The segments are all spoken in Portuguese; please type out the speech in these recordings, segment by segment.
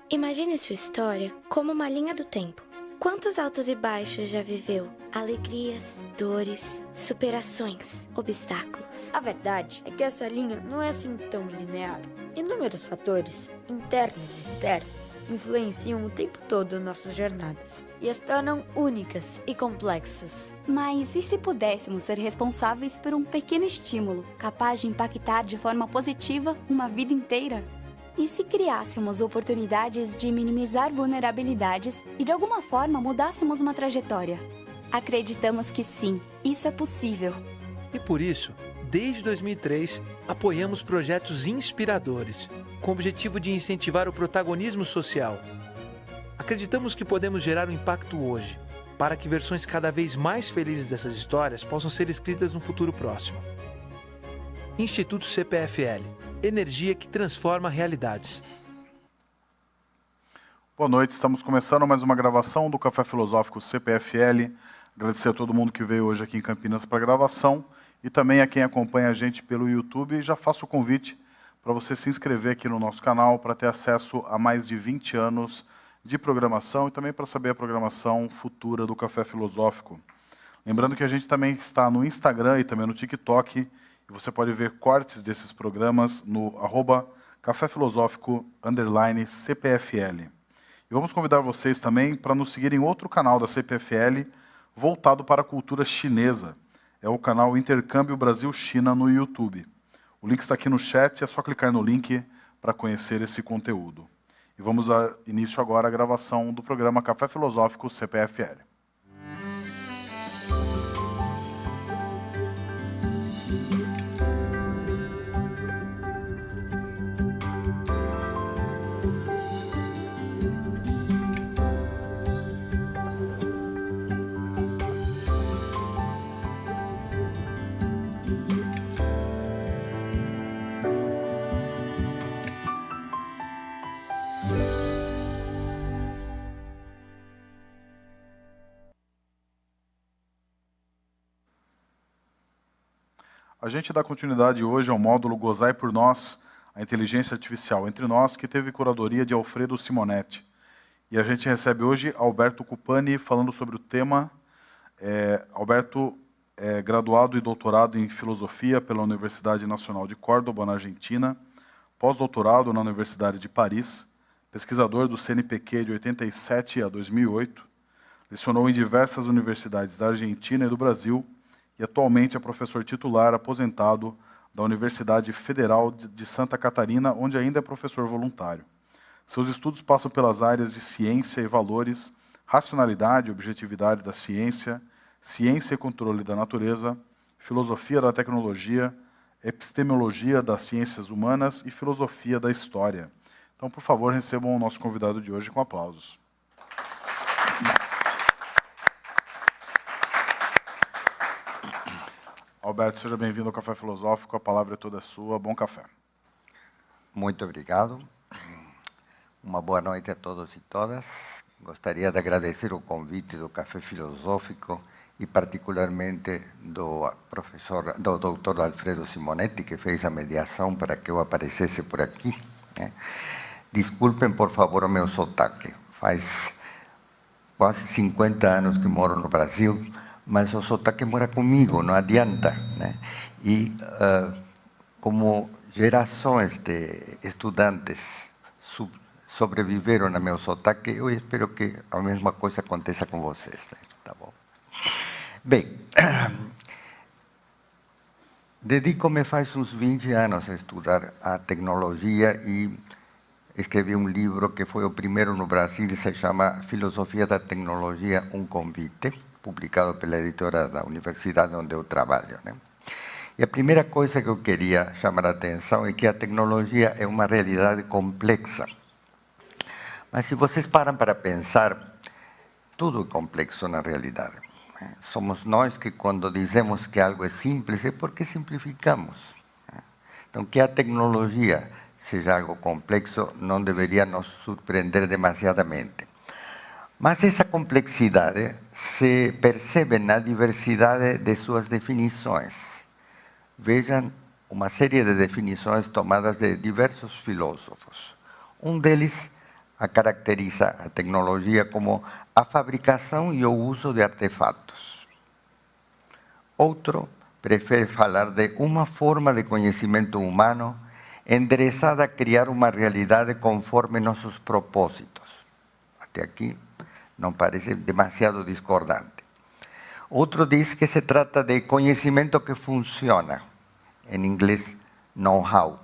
Imagine sua história como uma linha do tempo. Quantos altos e baixos já viveu? Alegrias, dores, superações, obstáculos. A verdade é que essa linha não é assim tão linear. Inúmeros fatores, internos e externos, influenciam o tempo todo nossas jornadas e as tornam únicas e complexas. Mas e se pudéssemos ser responsáveis por um pequeno estímulo, capaz de impactar de forma positiva uma vida inteira? E se criássemos oportunidades de minimizar vulnerabilidades e de alguma forma mudássemos uma trajetória? Acreditamos que sim, isso é possível. E por isso, desde 2003, apoiamos projetos inspiradores, com o objetivo de incentivar o protagonismo social. Acreditamos que podemos gerar um impacto hoje, para que versões cada vez mais felizes dessas histórias possam ser escritas no futuro próximo. Instituto CPFL. Energia que transforma realidades. Boa noite, estamos começando mais uma gravação do Café Filosófico CPFL. Agradecer a todo mundo que veio hoje aqui em Campinas para a gravação e também a quem acompanha a gente pelo YouTube. E já faço o convite para você se inscrever aqui no nosso canal para ter acesso a mais de 20 anos de programação e também para saber a programação futura do Café Filosófico. Lembrando que a gente também está no Instagram e também no TikTok. E você pode ver cortes desses programas no @caféfilosófico_CPFL. E vamos convidar vocês também para nos seguir em outro canal da CPFL, voltado para a cultura chinesa. É o canal Intercâmbio Brasil-China no YouTube. O link está aqui no chat, é só clicar no link para conhecer esse conteúdo. E vamos dar início agora à gravação do programa Café Filosófico CPFL. A gente dá continuidade hoje ao módulo Gozai por Nós, a inteligência artificial entre nós, que teve curadoria de Alfredo Simonetti. E a gente recebe hoje Alberto Cupani falando sobre o tema. Alberto é graduado e doutorado em filosofia pela Universidade Nacional de Córdoba, na Argentina, pós-doutorado na Universidade de Paris, pesquisador do CNPq de 87 a 2008, lecionou em diversas universidades da Argentina e do Brasil, e atualmente é professor titular aposentado da Universidade Federal de Santa Catarina, onde ainda é professor voluntário. Seus estudos passam pelas áreas de ciência e valores, racionalidade e objetividade da ciência, ciência e controle da natureza, filosofia da tecnologia, epistemologia das ciências humanas e filosofia da história. Então, por favor, recebam o nosso convidado de hoje com aplausos. Alberto, seja bem-vindo ao Café Filosófico, a palavra é toda sua, bom café. Muito obrigado, uma boa noite a todos e todas. Gostaria de agradecer o convite do Café Filosófico e particularmente do Dr. Alfredo Simonetti, que fez a mediação para que eu aparecesse por aqui. Desculpem, por favor, o meu sotaque. Faz quase 50 anos que moro no Brasil, mas o sotaque mora comigo, não adianta, né? E como gerações de estudantes sobreviveram ao meu sotaque, eu espero que a mesma coisa aconteça com vocês, né? Tá bom? Bem, dedico-me faz uns 20 anos a estudar a tecnologia e escrevi um livro que foi o primeiro no Brasil, se chama Filosofia da Tecnologia, um convite, publicado pela editora da universidade onde eu trabalho, né? E a primeira coisa que eu queria chamar a atenção é que a tecnologia é uma realidade complexa. Mas se vocês param para pensar, tudo é complexo na realidade. Somos nós que, quando dizemos que algo é simples, é porque simplificamos. Então, que a tecnologia seja algo complexo não deveria nos surpreender demasiadamente. Mas essa complexidade se percebe na diversidade de suas definições. Vejam uma série de definições tomadas de diversos filósofos. Um deles, caracteriza a tecnologia como a fabricação e o uso de artefatos. Outro prefere falar de uma forma de conhecimento humano endereçada a criar uma realidade conforme nossos propósitos. Até aqui não parece demasiado discordante. Outro diz que se trata de conhecimento que funciona, em inglês, know-how.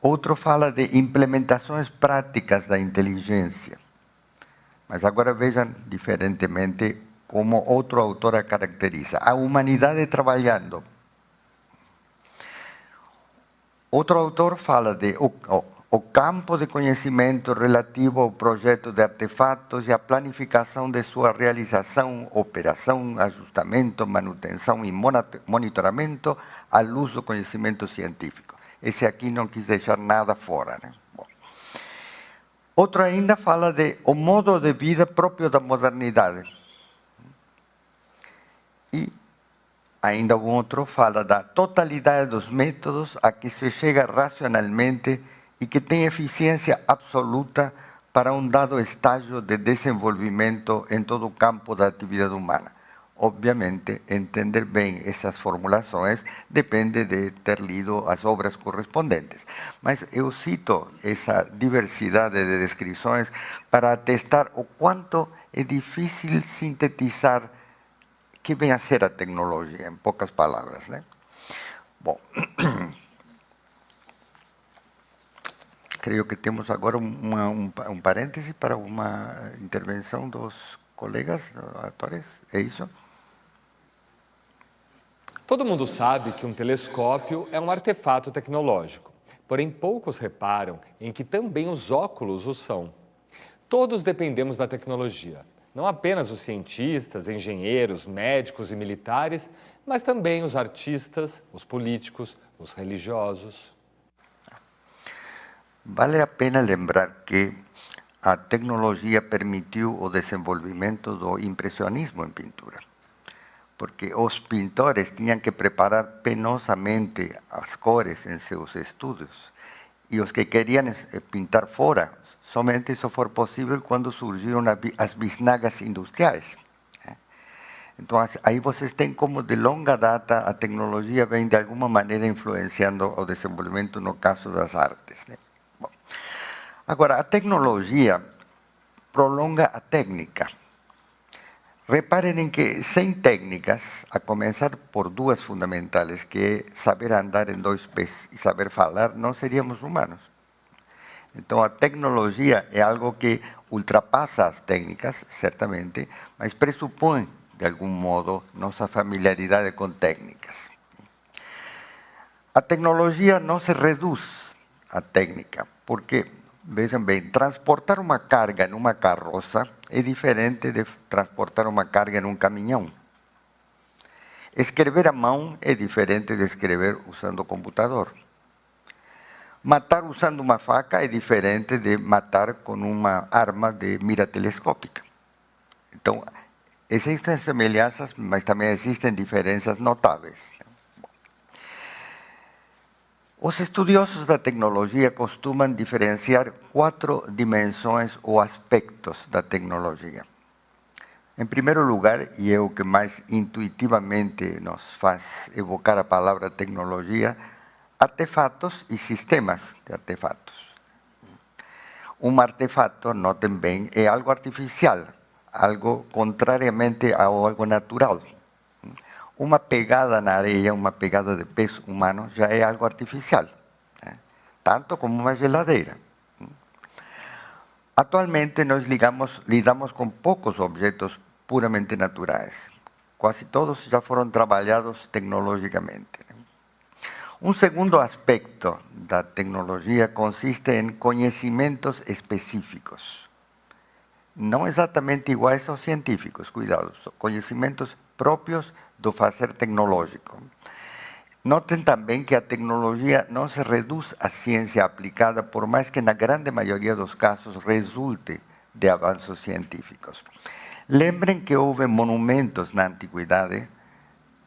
Outro fala de implementações práticas da inteligência. Mas agora vejam diferentemente como outro autor a caracteriza. A humanidade trabalhando. Outro autor fala de o campo de conhecimento relativo ao projeto de artefatos e a planificação de sua realização, operação, ajustamento, manutenção e monitoramento à luz do conhecimento científico. Esse aqui não quis deixar nada fora, né? Bom. Outro ainda fala de o modo de vida próprio da modernidade. E ainda um outro fala da totalidade dos métodos a que se chega racionalmente e que tem eficiência absoluta para um dado estágio de desenvolvimento em todo o campo da atividade humana. Obviamente, entender bem essas formulações depende de ter lido as obras correspondentes. Mas eu cito essa diversidade de descrições para atestar o quanto é difícil sintetizar que vem a ser a tecnologia, em poucas palavras, né? Bom, creio que temos agora um parêntese para uma intervenção dos colegas atores, é isso? Todo mundo sabe que um telescópio é um artefato tecnológico, porém poucos reparam em que também os óculos o são. Todos dependemos da tecnologia, não apenas os cientistas, engenheiros, médicos e militares, mas também os artistas, os políticos, os religiosos. Vale a pena lembrar que a tecnologia permitiu o desenvolvimento do impressionismo em pintura, porque os pintores tinham que preparar penosamente as cores em seus estudos, e os que queriam pintar fora, somente isso foi possível quando surgiram as bisnagas industriais. Então, aí vocês têm como de longa data a tecnologia vem de alguma maneira influenciando o desenvolvimento no caso das artes, né? Bom, agora, a tecnologia prolonga a técnica. Reparem em que sem técnicas, a começar por duas fundamentais, que é saber andar em dois pés e saber falar, não seríamos humanos. Então, a tecnologia é algo que ultrapassa as técnicas, certamente, mas pressupõe, de algum modo, nossa familiaridade com técnicas. A tecnologia não se reduz à técnica, porque, vejam bem, transportar uma carga numa carroça é diferente de transportar uma carga em um caminhão. Escrever à mão é diferente de escrever usando o computador. Matar usando uma faca é diferente de matar com uma arma de mira telescópica. Então, existem semelhanças, mas também existem diferenças notáveis. Os estudiosos da tecnologia costumam diferenciar 4 dimensões ou aspectos da tecnologia. Em primeiro lugar, e é o que mais intuitivamente nos faz evocar a palavra tecnologia, artefatos e sistemas de artefatos. Um artefato, notem bem, é algo artificial, algo contrariamente a algo natural. Uma pegada na areia, uma pegada de pés humano, já é algo artificial, né? Tanto como uma geladeira. Atualmente, nós lidamos com poucos objetos puramente naturais. Quase todos já foram trabalhados tecnologicamente. Um segundo aspecto da tecnologia consiste em conhecimentos específicos. Não exatamente iguais aos científicos, cuidado, conhecimentos próprios do fazer tecnológico. Notem também que a tecnologia não se reduz à ciência aplicada, por mais que na grande maioria dos casos resulte de avanços científicos. Lembrem que houve monumentos na antiguidade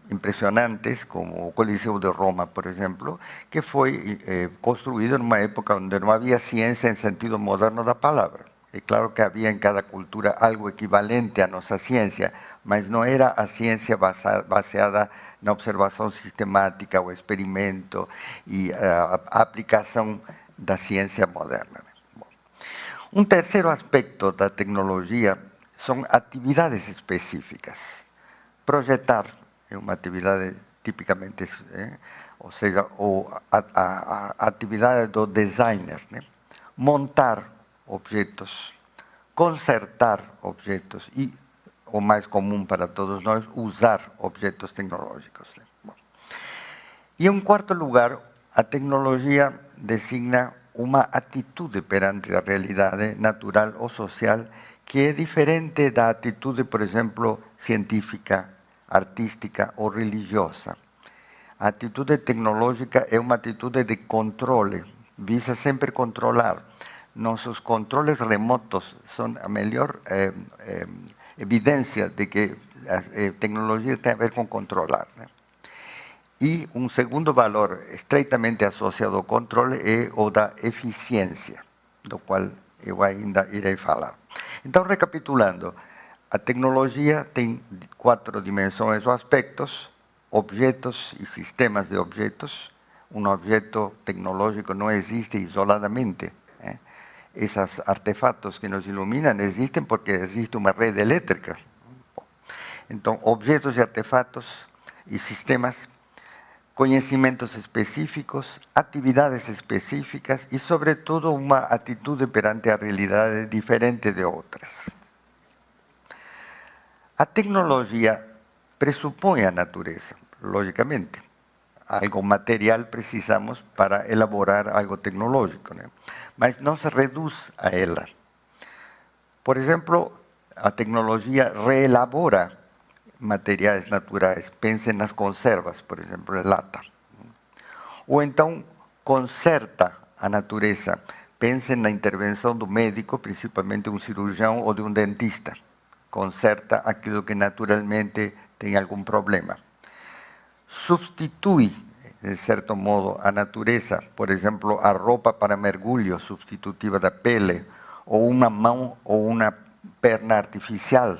impressionantes, como o Coliseu de Roma, por exemplo, que foi construído numa época onde não havia ciência em sentido moderno da palavra. É claro que havia em cada cultura algo equivalente à nossa ciência, mas não era a ciência baseada na observação sistemática, o experimento e a aplicação da ciência moderna. Bom, um terceiro aspecto da tecnologia são atividades específicas. Projetar é uma atividade tipicamente, ou seja, a atividade do designer, né? Montar objetos, consertar objetos e, o mais comum para todos nós, usar objetos tecnológicos. Né? Bom. E em quarto lugar, a tecnologia designa uma atitude perante a realidade natural ou social que é diferente da atitude, por exemplo, científica, artística ou religiosa. A atitude tecnológica é uma atitude de controle, visa sempre controlar. Nossos controles remotos são a melhor evidência de que a tecnologia tem a ver com controlar. Né? E um segundo valor estreitamente associado ao controle é o da eficiência, do qual eu ainda irei falar. Então, recapitulando, a tecnologia tem 4 dimensões ou aspectos: objetos e sistemas de objetos. Um objeto tecnológico não existe isoladamente. Esses artefatos que nos iluminam existem porque existe uma rede elétrica. Então, objetos e artefatos e sistemas, conhecimentos específicos, atividades específicas e, sobretudo, uma atitude perante a realidade diferente de outras. A tecnologia pressupõe a natureza, logicamente. Algo material precisamos para elaborar algo tecnológico, né? Mas não se reduz a ela. Por exemplo, a tecnologia reelabora materiais naturais. Pensem nas conservas, por exemplo, lata. Ou então, conserta a natureza. Pensem na intervenção do médico, principalmente um cirurgião ou de um dentista. Conserta aquilo que naturalmente tem algum problema. Substitui, de certo modo, a natureza, por exemplo, a roupa para mergulho substitutiva da pele, ou uma mão ou uma perna artificial,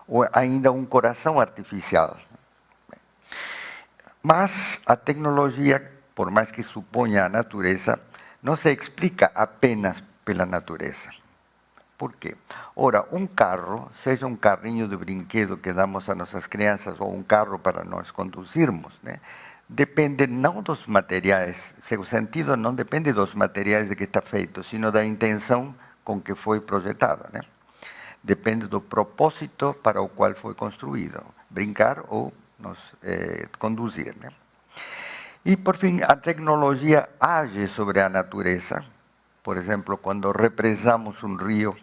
ou ainda um coração artificial. Mas a tecnologia, por mais que suponha a natureza, não se explica apenas pela natureza. Por quê? Ora, um carro, seja um carrinho de brinquedo que damos a nossas crianças ou um carro para nós conduzirmos, né? Depende não dos materiais, seu sentido não depende dos materiais de que está feito, sino da intenção com que foi projetado, né? Depende do propósito para o qual foi construído, brincar ou nos conduzir, né? E, por fim, a tecnologia age sobre a natureza. Por exemplo, quando represamos um rio,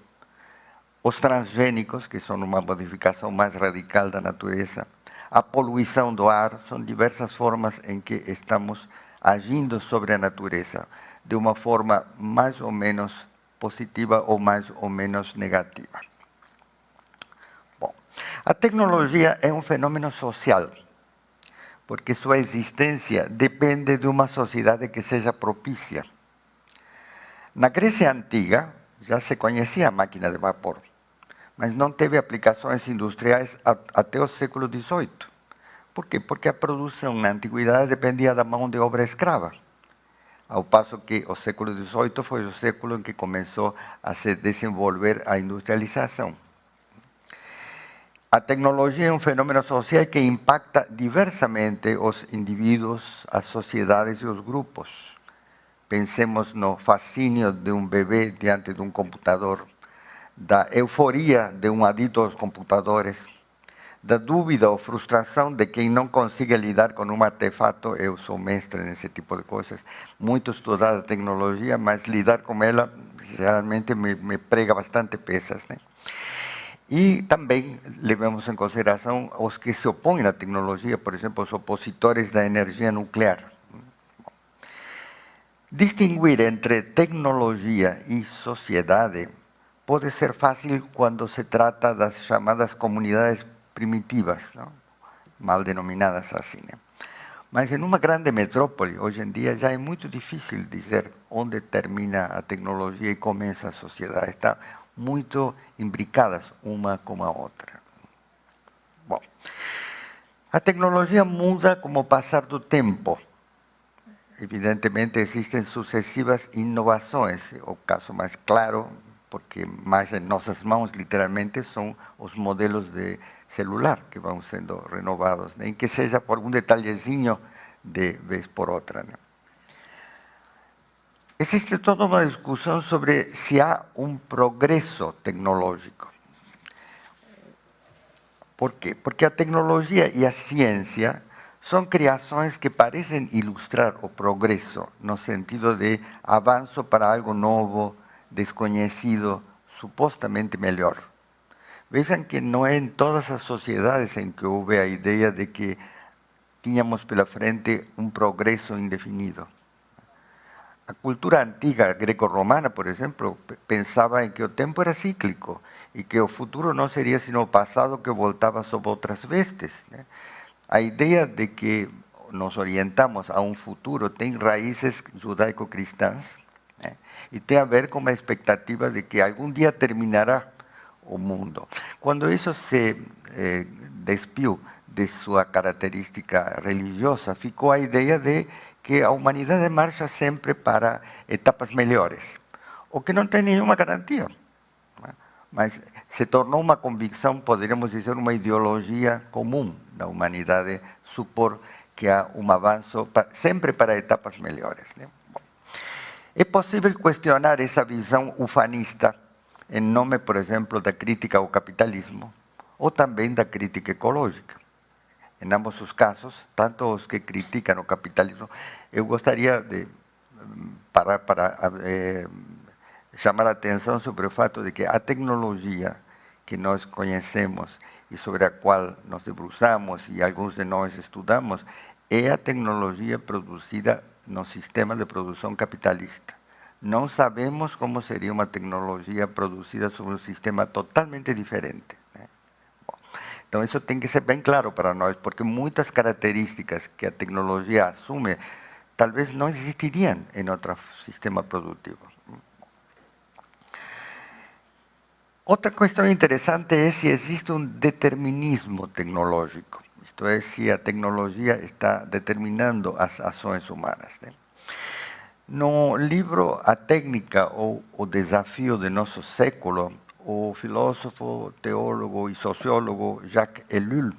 os transgênicos, que são uma modificação mais radical da natureza, a poluição do ar, são diversas formas em que estamos agindo sobre a natureza, de uma forma mais ou menos positiva ou mais ou menos negativa. Bom, a tecnologia é um fenômeno social, porque sua existência depende de uma sociedade que seja propícia. Na Grécia Antiga, já se conhecia a máquina de vapor, mas não teve aplicações industriais até o século XVIII. Por quê? Porque a produção na antiguidade dependia da mão de obra escrava, ao passo que o século XVIII foi o século em que começou a se desenvolver a industrialização. A tecnologia é um fenômeno social que impacta diversamente os indivíduos, as sociedades e os grupos. Pensemos no fascínio de um bebê diante de um computador, da euforia de um adicto aos computadores, da dúvida ou frustração de quem não consiga lidar com um artefato. Eu sou mestre nesse tipo de coisas, muito estudada a tecnologia, mas lidar com ela geralmente me prega bastante peças, né? E também levemos em consideração os que se opõem à tecnologia, por exemplo, os opositores da energia nuclear. Distinguir entre tecnologia e sociedade pode ser fácil quando se trata das chamadas comunidades primitivas, não? mal denominadas assim, né? Mas em uma grande metrópole, hoje em dia, já é muito difícil dizer onde termina a tecnologia e começa a sociedade. Estão muito imbricadas uma com a outra. Bom, a tecnologia muda com o passar do tempo. Evidentemente, existem sucessivas inovações. O caso mais claro, porque mais em nossas mãos, literalmente, são os modelos de celular que vão sendo renovados, nem que seja por um detalhezinho de vez por outra, né? Existe toda uma discussão sobre se há um progresso tecnológico. Por quê? Porque a tecnologia e a ciência são criações que parecem ilustrar o progresso, no sentido de avanço para algo novo, desconhecido, supostamente melhor. Vejam que não é em todas as sociedades em que houve a ideia de que tínhamos pela frente um progresso indefinido. A cultura antiga greco-romana, por exemplo, pensava em que o tempo era cíclico e que o futuro não seria sino o passado que voltava sob outras vestes, né? A ideia de que nos orientamos a um futuro tem raízes judaico-cristãs, né? E tem a ver com a expectativa de que algum dia terminará o mundo. Quando isso se despiu de sua característica religiosa, ficou a ideia de que a humanidade marcha sempre para etapas melhores, o que não tem nenhuma garantia, né? Mas se tornou uma convicção, poderíamos dizer, uma ideologia comum da humanidade, supor que há um avanço sempre para etapas melhores, né? Bom, é possível questionar essa visão ufanista em nome, por exemplo, da crítica ao capitalismo ou também da crítica ecológica. Em ambos os casos, tanto os que criticam o capitalismo, eu gostaria de parar para chamar a atenção sobre o fato de que a tecnologia que nós conhecemos e sobre a qual nos debruçamos e alguns de nós estudamos, é a tecnologia produzida no sistema de produção capitalista. Não sabemos como seria uma tecnologia produzida sobre um sistema totalmente diferente, né? Bom, então isso tem que ser bem claro para nós, porque muitas características que a tecnologia assume, talvez não existiriam em outro sistema produtivo. Outra questão interessante é se existe um determinismo tecnológico, isto é, se a tecnologia está determinando as ações humanas, né? No livro A Técnica ou o Desafio de Nosso Século, o filósofo, teólogo e sociólogo Jacques Ellul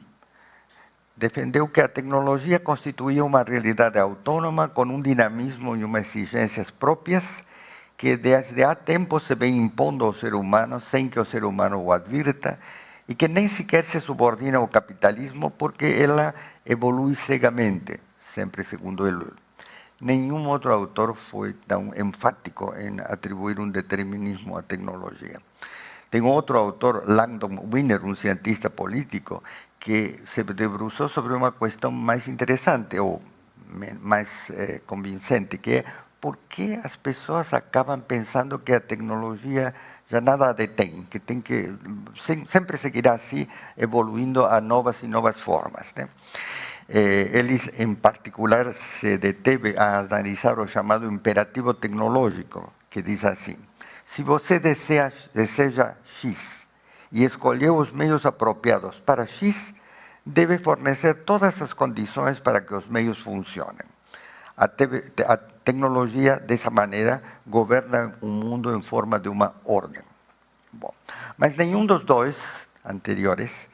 defendeu que a tecnologia constituía uma realidade autônoma com um dinamismo e umas exigências próprias que desde há tempo se vem impondo ao ser humano sem que o ser humano o advirta e que nem sequer se subordina ao capitalismo porque ela evolui cegamente, sempre segundo Ellul. Nenhum outro autor foi tão enfático em atribuir um determinismo à tecnologia. Tem outro autor, Langdon Winner, um cientista político, que se debruçou sobre uma questão mais interessante ou mais convincente, que é por que as pessoas acabam pensando que a tecnologia já nada detém, que tem que sempre seguirá assim, evoluindo a novas e novas formas, né? Ele, em particular, se deteve a analisar o chamado imperativo tecnológico, que diz assim: se você deseja X e escolheu os meios apropriados para X, deve fornecer todas as condições para que os meios funcionem. A tecnologia, dessa maneira, governa o mundo em forma de uma ordem. Bom, mas nenhum dos dois anteriores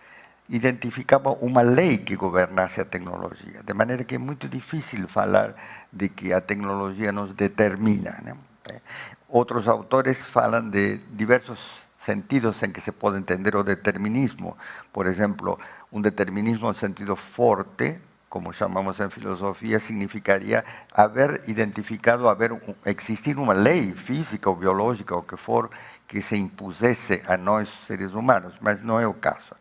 identificava uma lei que governasse a tecnologia, de maneira que é muito difícil falar de que a tecnologia nos determina, né? Outros autores falam de diversos sentidos em que se pode entender o determinismo. Por exemplo, um determinismo no sentido forte, como chamamos em filosofia, significaria existir uma lei física ou biológica, ou que for, que se impusesse a nós, seres humanos, mas não é o caso.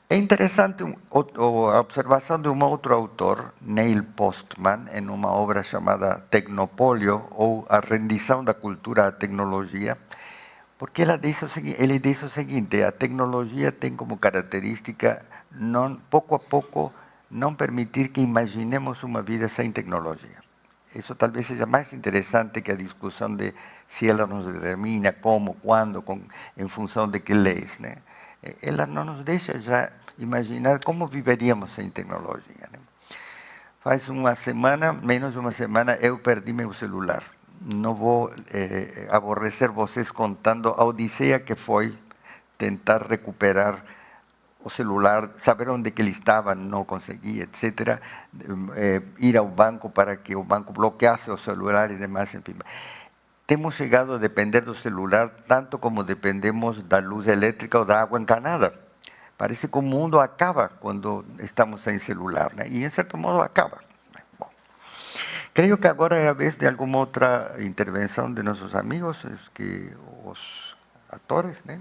É interessante a observação de um outro autor, Neil Postman, em uma obra chamada Tecnopólio, ou A Rendição da Cultura à Tecnologia, Porque ele diz o seguinte, a tecnologia tem como característica, pouco a pouco, não permitir que imaginemos uma vida sem tecnologia. Isso talvez seja mais interessante que a discussão de se ela nos determina, como, quando, em função de que leis, né? Ela não nos deixa já imaginar como viveríamos sem tecnologia, né? Faz uma semana, menos de uma semana, eu perdi meu celular. Não vou aborrecer vocês contando a odisseia que foi tentar recuperar o celular, saber onde que ele estava, não conseguia, etc. Ir ao banco para que o banco bloqueasse o celular e demais, enfim. Temos chegado a depender do celular tanto como dependemos da luz elétrica ou da água encanada. Parece que o mundo acaba quando estamos sem celular, né? E, em certo modo, acaba. Bom, creio que agora é a vez de alguma outra intervenção de nossos amigos, os atores, né?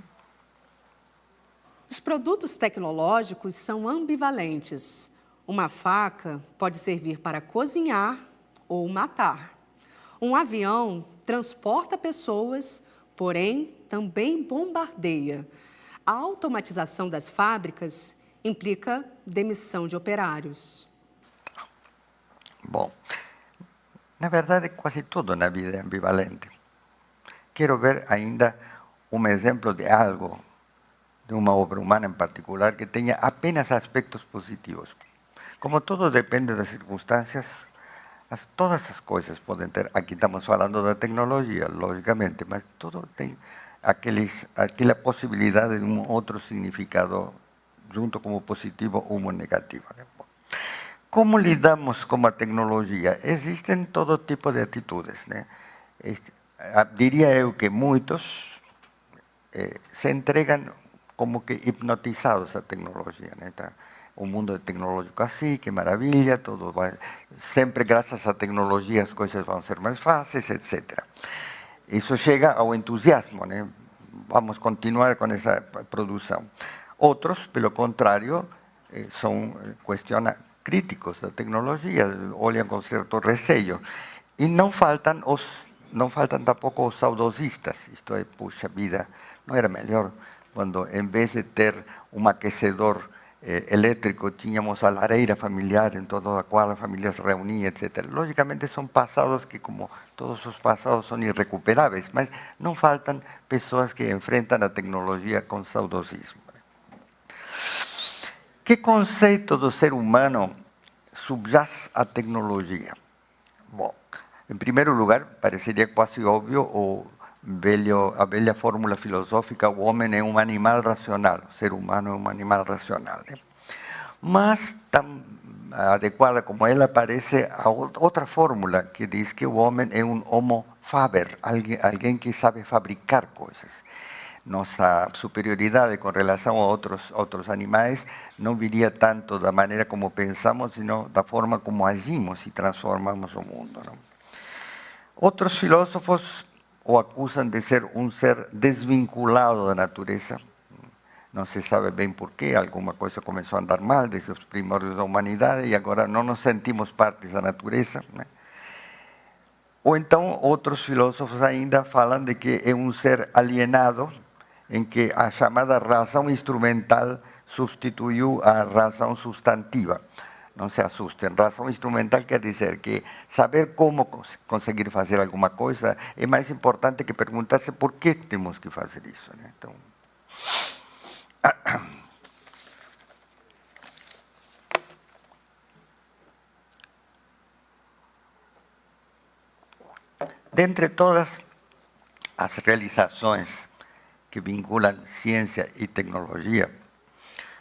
Os produtos tecnológicos são ambivalentes. Uma faca pode servir para cozinhar ou matar. Um avião transporta pessoas, porém também bombardeia. A automatização das fábricas implica demissão de operários. Bom, na verdade, quase tudo na vida é ambivalente. Quero ver ainda um exemplo de algo, de uma obra humana em particular, que tenha apenas aspectos positivos. Como tudo depende das circunstâncias, todas as coisas podem ter, aqui estamos falando da tecnologia, logicamente, mas tudo tem aquela possibilidade de um outro significado, junto como positivo ou como negativo, né? Como lidamos com a tecnologia? Existem todo tipo de atitudes, né? Diria eu que muitos se entregam como que hipnotizados à tecnologia, né? Tá? O mundo é tecnológico assim, que maravilha, tudo vai, sempre graças à tecnologia as coisas vão ser mais fáceis, etc. Isso chega ao entusiasmo, né? Vamos continuar com essa produção. Outros, pelo contrário, são críticos da tecnologia, olham com certo receio. E não faltam tampouco os saudosistas, isto é, puxa vida, não era melhor quando, em vez de ter um aquecedor elétrico, tínhamos a lareira familiar em toda a qual a família se reunia, etc. Logicamente são passados que, como todos os passados, são irrecuperáveis, mas não faltam pessoas que enfrentam a tecnologia com saudosismo. Que conceito do ser humano subjaz à tecnologia? Bom, em primeiro lugar, pareceria quase óbvio a velha fórmula filosófica: o homem é um animal racional, o ser humano é um animal racional, né? Mas, tão adequada como ela parece, a outra fórmula que diz que o homem é um homo faber, alguém que sabe fabricar coisas. Nossa superioridade com relação a outros animais não viria tanto da maneira como pensamos, sino da forma como agimos e transformamos o mundo, não? Outros filósofos o acusam de ser um ser desvinculado da natureza. Não se sabe bem porquê, alguma coisa começou a andar mal desde os primórdios da humanidade e agora não nos sentimos partes da natureza, né? Ou então outros filósofos ainda falam de que é um ser alienado, em que a chamada razão instrumental substituiu a razão substantiva. Não se assustem, razão instrumental quer dizer que saber como conseguir fazer alguma coisa é mais importante que perguntar-se por que temos que fazer isso, né? Então, dentre todas as realizações que vinculam ciência e tecnologia,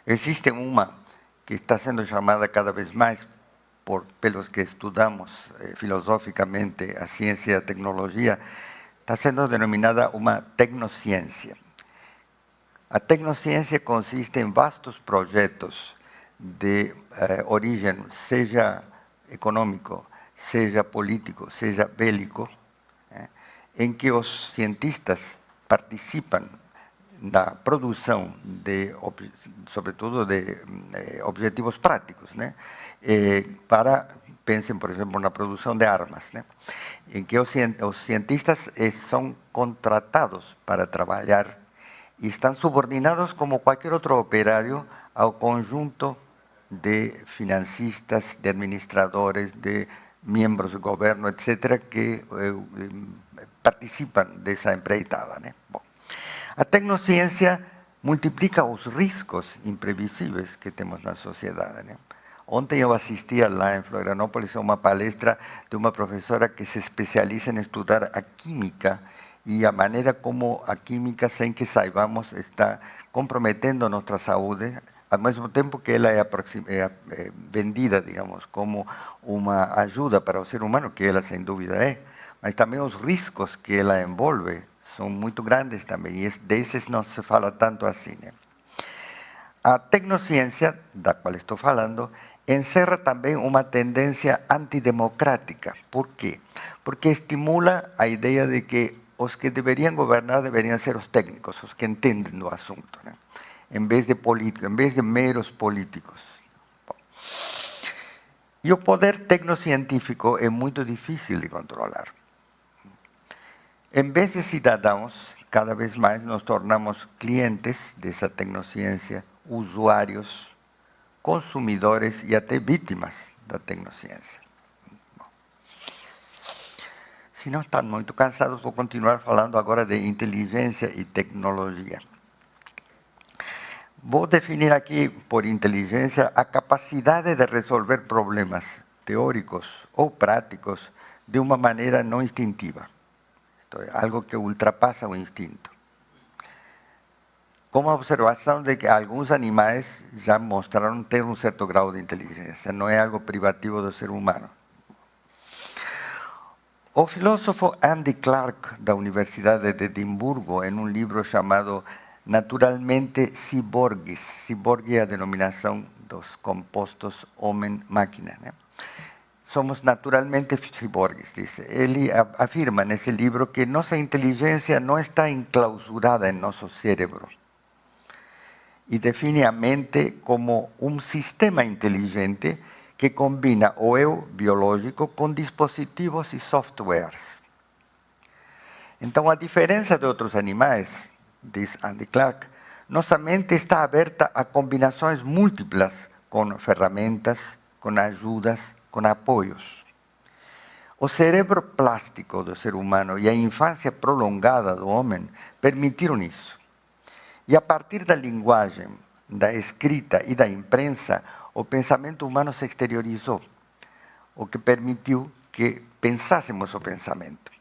existe uma que está sendo chamada cada vez mais, pelos que estudamos filosoficamente a ciência e a tecnologia, está sendo denominada uma tecnociência. A tecnociência consiste em vastos projetos de origem, seja econômico, seja político, seja bélico, em que os cientistas participam da produção sobretudo de objetivos práticos, né? Para pensem, por exemplo, na produção de armas, né? Em que os cientistas são contratados para trabalhar e estão subordinados como qualquer outro operário ao conjunto de financistas, de administradores, de membros do governo, etc., que participam dessa empreitada, né? Bom, a tecnociência multiplica os riscos imprevisíveis que temos na sociedade, né? Ontem eu assistia lá em Florianópolis a uma palestra de uma professora que se especializa em estudar a química e a maneira como a química, sem que saibamos, está comprometendo nossa saúde, ao mesmo tempo que ela é vendida, digamos, como uma ajuda para o ser humano, que ela sem dúvida é, mas também os riscos que ela envolve são muito grandes também, e desses não se fala tanto assim, né? A tecnociência, da qual estou falando, encerra também uma tendência antidemocrática. Por quê? Porque estimula a ideia de que os que deveriam governar deveriam ser os técnicos, os que entendem do assunto, né? Em vez de políticos, em vez de meros políticos. Bom. E o poder tecnocientífico é muito difícil de controlar. Em vez de cidadãos, cada vez mais nos tornamos clientes dessa tecnociência, usuários, consumidores e até vítimas da tecnociência. Bom. Se não estão muito cansados, vou continuar falando agora de inteligência e tecnologia. Vou definir aqui, por inteligência, a capacidade de resolver problemas teóricos ou práticos de uma maneira não instintiva. Isto é, algo que ultrapassa o instinto. Com a observação de que alguns animais já mostraram ter um certo grau de inteligência, não é algo privativo do ser humano. O filósofo Andy Clark, da Universidade de Edimburgo, em um livro chamado Naturalmente Ciborgues, ciborgue é a denominação dos compostos homem-máquina, né? Somos naturalmente ciborgues, diz. Ele afirma nesse livro que nossa inteligência não está enclausurada em nosso cérebro. E define a mente como um sistema inteligente que combina o eu biológico com dispositivos e softwares. Então, a diferença de outros animais, diz Andy Clark, nossa mente está aberta a combinações múltiplas com ferramentas, com ajudas, com apoios. O cérebro plástico do ser humano e a infância prolongada do homem permitiram isso. E a partir da linguagem, da escrita e da imprensa, o pensamento humano se exteriorizou, o que permitiu que pensássemos o pensamento.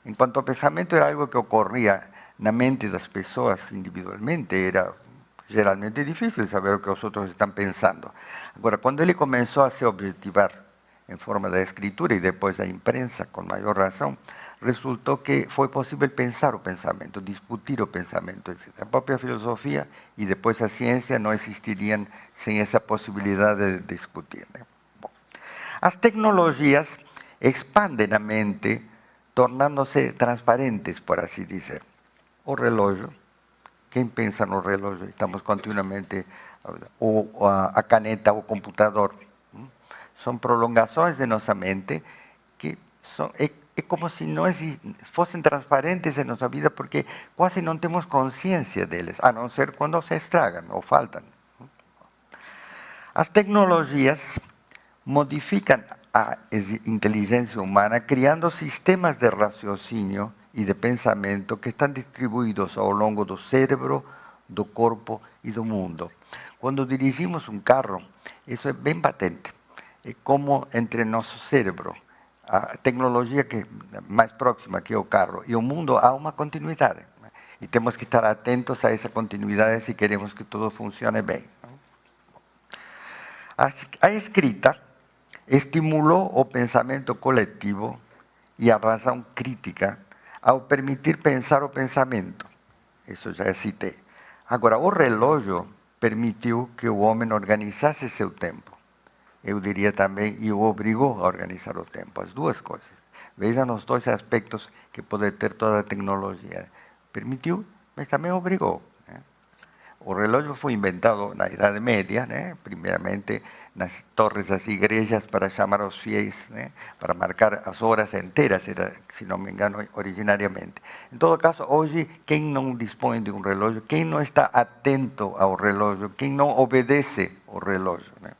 Enquanto o pensamento era algo que ocorria na mente das pessoas individualmente, era geralmente difícil saber o que os outros estão pensando. Agora, quando ele começou a se objetivar em forma da escritura e depois da imprensa, com maior razão, resultou que foi possível pensar o pensamento, discutir o pensamento, etc. A própria filosofia e depois a ciência não existiriam sem essa possibilidade de discutir, né? Bom, as tecnologias expandem a mente, tornando-se transparentes, por assim dizer. O relógio, quem pensa no relógio? Estamos continuamente, ou a caneta, o computador, são prolongações de nossa mente que é como se não fossem transparentes em nossa vida, porque quase não temos consciência deles, a não ser quando se estragam ou faltam. As tecnologias modificam a inteligência humana, criando sistemas de raciocínio e de pensamento que estão distribuídos ao longo do cérebro, do corpo e do mundo. Quando dirigimos um carro, isso é bem patente. É como entre nosso cérebro, a tecnologia que mais próxima que é o carro e o mundo, há uma continuidade. E temos que estar atentos a essa continuidade se queremos que tudo funcione bem. A escrita estimulou o pensamento coletivo e a razão crítica ao permitir pensar o pensamento. Isso já citei. Agora, o relógio permitiu que o homem organizasse seu tempo. Eu diria também, e o obrigou a organizar o tempo, as duas coisas. Vejam os dois aspectos que pode ter toda a tecnologia. Permitiu, mas também obrigou, né? o relógio foi inventado na Idade Média, né? Primeiramente nas torres das igrejas para chamar os fiéis, né? Para marcar as horas inteiras, era, se não me engano, originariamente. Em todo caso, hoje, quem não dispõe de um relógio, quem não está atento ao relógio, quem não obedece ao relógio, né?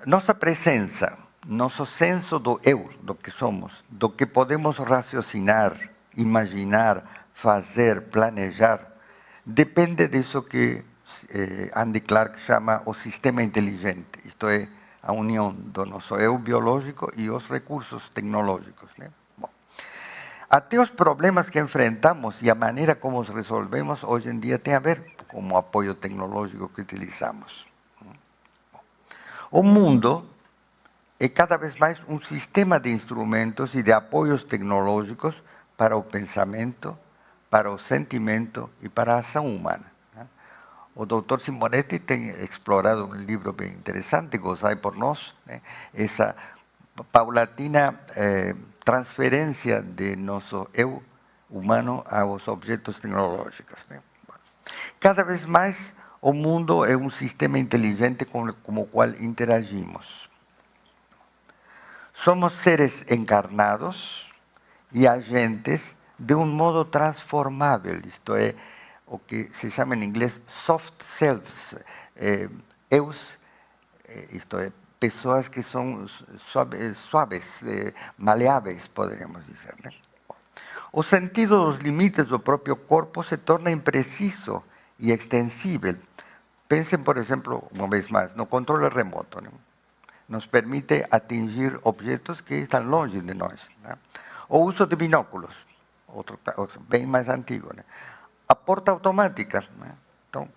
Nossa presença, nosso senso do eu, do que somos, do que podemos raciocinar, imaginar, fazer, planejar, depende disso que Andy Clark chama o sistema inteligente, isto é, a união do nosso eu biológico e os recursos tecnológicos, né? Bom, até os problemas que enfrentamos e a maneira como os resolvemos hoje em dia tem a ver com o apoio tecnológico que utilizamos. O mundo é cada vez mais um sistema de instrumentos e de apoios tecnológicos para o pensamento, para o sentimento e para a ação humana. O Dr. Simonetti tem explorado um livro bem interessante, Gozai por Nós, né? Essa paulatina transferência de nosso eu humano aos objetos tecnológicos, né? Cada vez mais o mundo é um sistema inteligente com o qual interagimos. Somos seres encarnados e agentes de um modo transformável, isto é, o que se chama em inglês soft selves, eus, isto é, pessoas que são suaves, maleáveis, poderíamos dizer, né? O sentido dos limites do próprio corpo se torna impreciso e extensível. Pensem, por exemplo, uma vez mais, no controle remoto, né? Nos permite atingir objetos que estão longe de nós, né? O uso de binóculos, outro bem mais antigo, né? A porta automática, né? Então,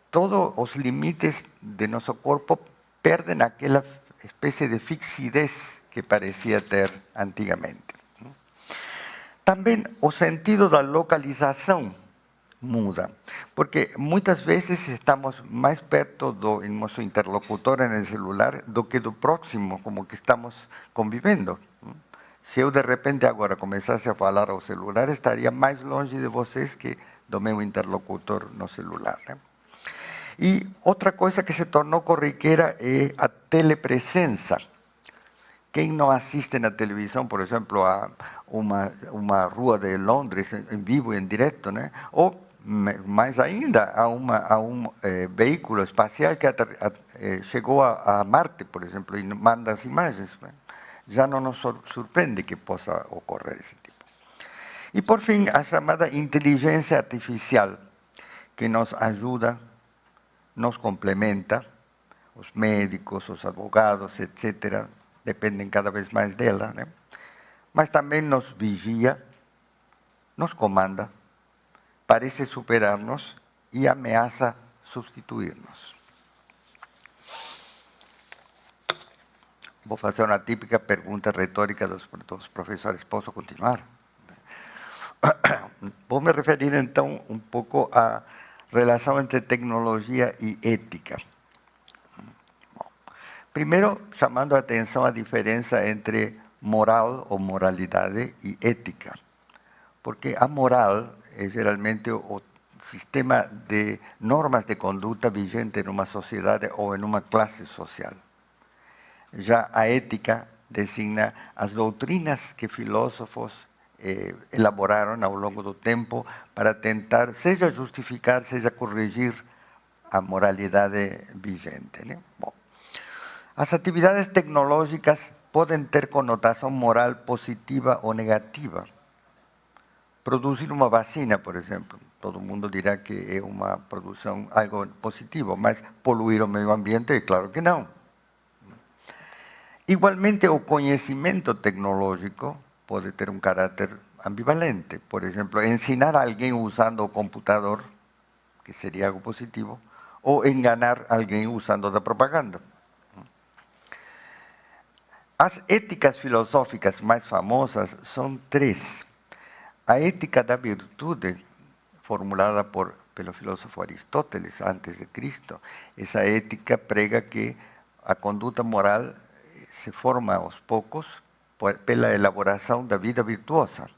todos os limites de nosso corpo perdem aquela espécie de fixidez que parecia ter antigamente. Também o sentido da localização muda, porque muitas vezes estamos mais perto do nosso interlocutor no celular do que do próximo, como que estamos convivendo. Se eu de repente agora começasse a falar ao celular, estaria mais longe de vocês que do meu interlocutor no celular, né? E outra coisa que se tornou corriqueira é a telepresença. Quem não assiste na televisão, por exemplo, a uma rua de Londres em vivo e em direto, né? Ou mais ainda a um veículo espacial que chegou a Marte, por exemplo, e manda as imagens, né? Já não nos surpreende que possa ocorrer esse tipo. E por fim, a chamada inteligência artificial, que nos ajuda, nos complementa, os médicos, os advogados, etc., dependem cada vez mais dela, né? Mas também nos vigia, nos comanda, parece superar-nos e ameaça substituir-nos. Vou fazer uma típica pergunta retórica dos professores. Posso continuar? Vou me referir, então, um pouco à relação entre tecnologia e ética. Primeiro, chamando a atenção à diferença entre moral ou moralidade e ética. Porque a moral é geralmente o sistema de normas de conduta vigente numa sociedade ou em uma classe social. Já a ética designa as doutrinas que filósofos elaboraram ao longo do tempo para tentar, seja justificar, seja corrigir a moralidade vigente, né? Bom, as atividades tecnológicas podem ter conotação moral positiva ou negativa. Produzir uma vacina, por exemplo, todo mundo dirá que é uma produção, algo positivo, mas poluir o meio ambiente, é claro que não. Igualmente, o conhecimento tecnológico pode ter um caráter ambivalente. Por exemplo, ensinar alguém usando o computador, que seria algo positivo, ou enganar alguém usando da propaganda. As éticas filosóficas mais famosas são três. A ética da virtude, formulada pelo filósofo Aristóteles antes de Cristo, essa ética prega que a conduta moral se forma aos poucos pela elaboração da vida virtuosa.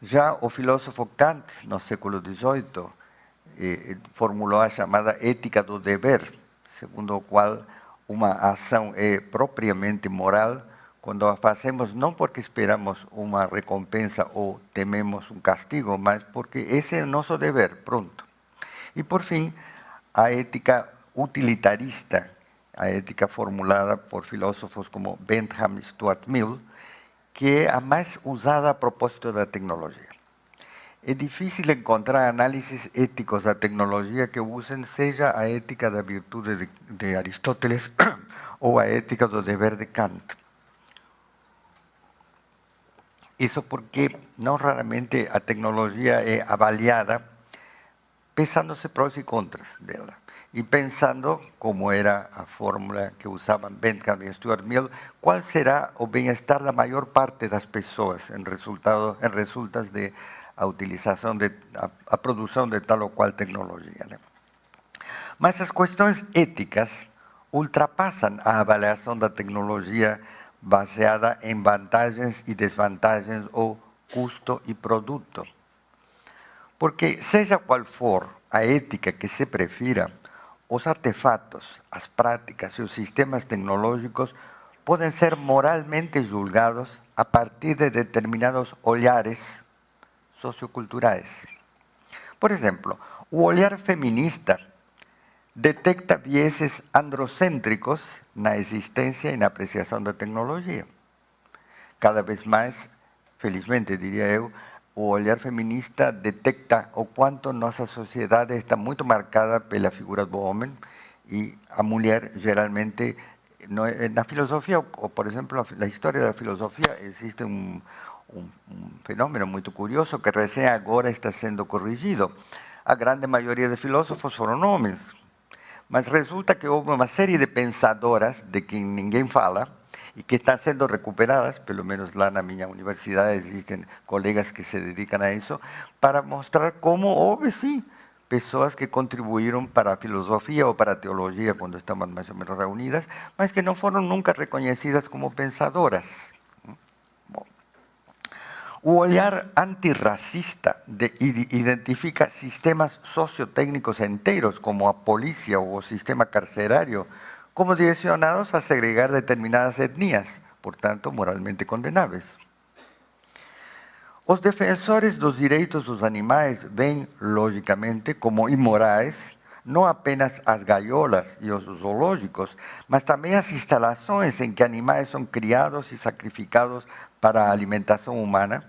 Já o filósofo Kant, no século XVIII, formulou a chamada ética do dever, segundo a qual uma ação é propriamente moral quando a fazemos não porque esperamos uma recompensa ou tememos um castigo, mas porque esse é o nosso dever, pronto. E por fim, a ética utilitarista, a ética formulada por filósofos como Bentham Stuart Mill, que é a mais usada a propósito da tecnologia. É difícil encontrar análises éticos da tecnologia que usem seja a ética da virtude de Aristóteles ou a ética do dever de Kant. Isso porque não raramente a tecnologia é avaliada pensando-se prós e contras dela. E pensando, como era a fórmula que usavam Bentham e Stuart Mill, qual será o bem-estar da maior parte das pessoas em resultas de a utilização, a produção de tal ou qual tecnologia. Né? Mas as questões éticas ultrapassam a avaliação da tecnologia baseada em vantagens e desvantagens ou custo e produto. Porque, seja qual for a ética que se prefira, os artefatos, as práticas e os sistemas tecnológicos podem ser moralmente julgados a partir de determinados olhares socioculturais. Por exemplo, o olhar feminista detecta vieses androcêntricos na existência e na apreciação da tecnologia. Cada vez mais, felizmente diria eu, o olhar feminista detecta o quanto nossa sociedade está muito marcada pela figura do homem e a mulher geralmente, na filosofia, ou por exemplo, na história da filosofia, existe um fenômeno muito curioso que recém agora está sendo corrigido. A grande maioria de filósofos foram homens, mas resulta que houve uma série de pensadoras de quem ninguém fala e que estão sendo recuperadas, pelo menos lá na minha universidade existem colegas que se dedicam a isso, para mostrar como houve sim pessoas que contribuíram para a filosofia ou para a teologia quando estavam mais ou menos reunidas, mas que não foram nunca reconhecidas como pensadoras. O olhar antirracista identifica sistemas sociotécnicos inteiros, como a polícia ou o sistema carcerário, como direcionados a segregar determinadas etnias, portanto, moralmente condenáveis. Os defensores dos direitos dos animais veem, logicamente, como imorais, não apenas as gaiolas e os zoológicos, mas também as instalações em que animais são criados e sacrificados para a alimentação humana,